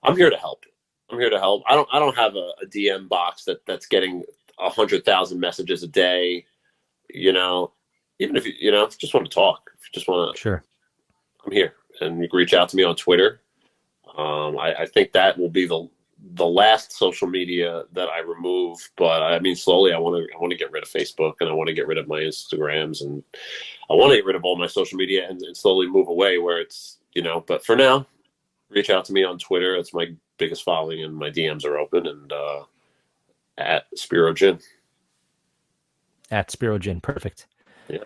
I'm here to help. I'm here to help. I don't have a DM box that's getting 100,000 messages a day. Even if if you just want to talk, if you just want to, sure, I'm here, and you can reach out to me on Twitter. I think that will be the last social media that I remove, but I mean, slowly I want to get rid of Facebook, and I want to get rid of my Instagrams, and I want to get rid of all my social media and slowly move away where it's, but for now, reach out to me on Twitter. It's my biggest following, and my DMs are open, and at Spero Gin. At Spero Gin. Perfect. Yeah.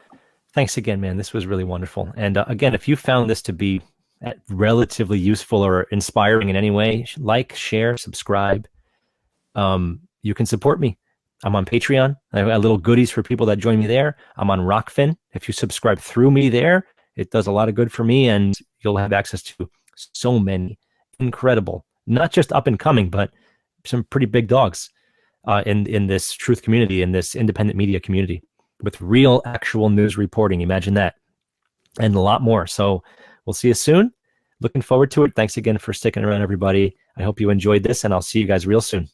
Thanks again, man. This was really wonderful. And again, if you found this to be relatively useful or inspiring in any way, like, share, subscribe. You can support me. I'm on Patreon. I have little goodies for people that join me there. I'm on Rockfin. If you subscribe through me there, it does a lot of good for me, and you'll have access to so many incredible, not just up and coming, but some pretty big dogs in this truth community, in this independent media community, with real, actual news reporting. Imagine that, and a lot more. So we'll see you soon. Looking forward to it. Thanks again for sticking around, everybody. I hope you enjoyed this, and I'll see you guys real soon.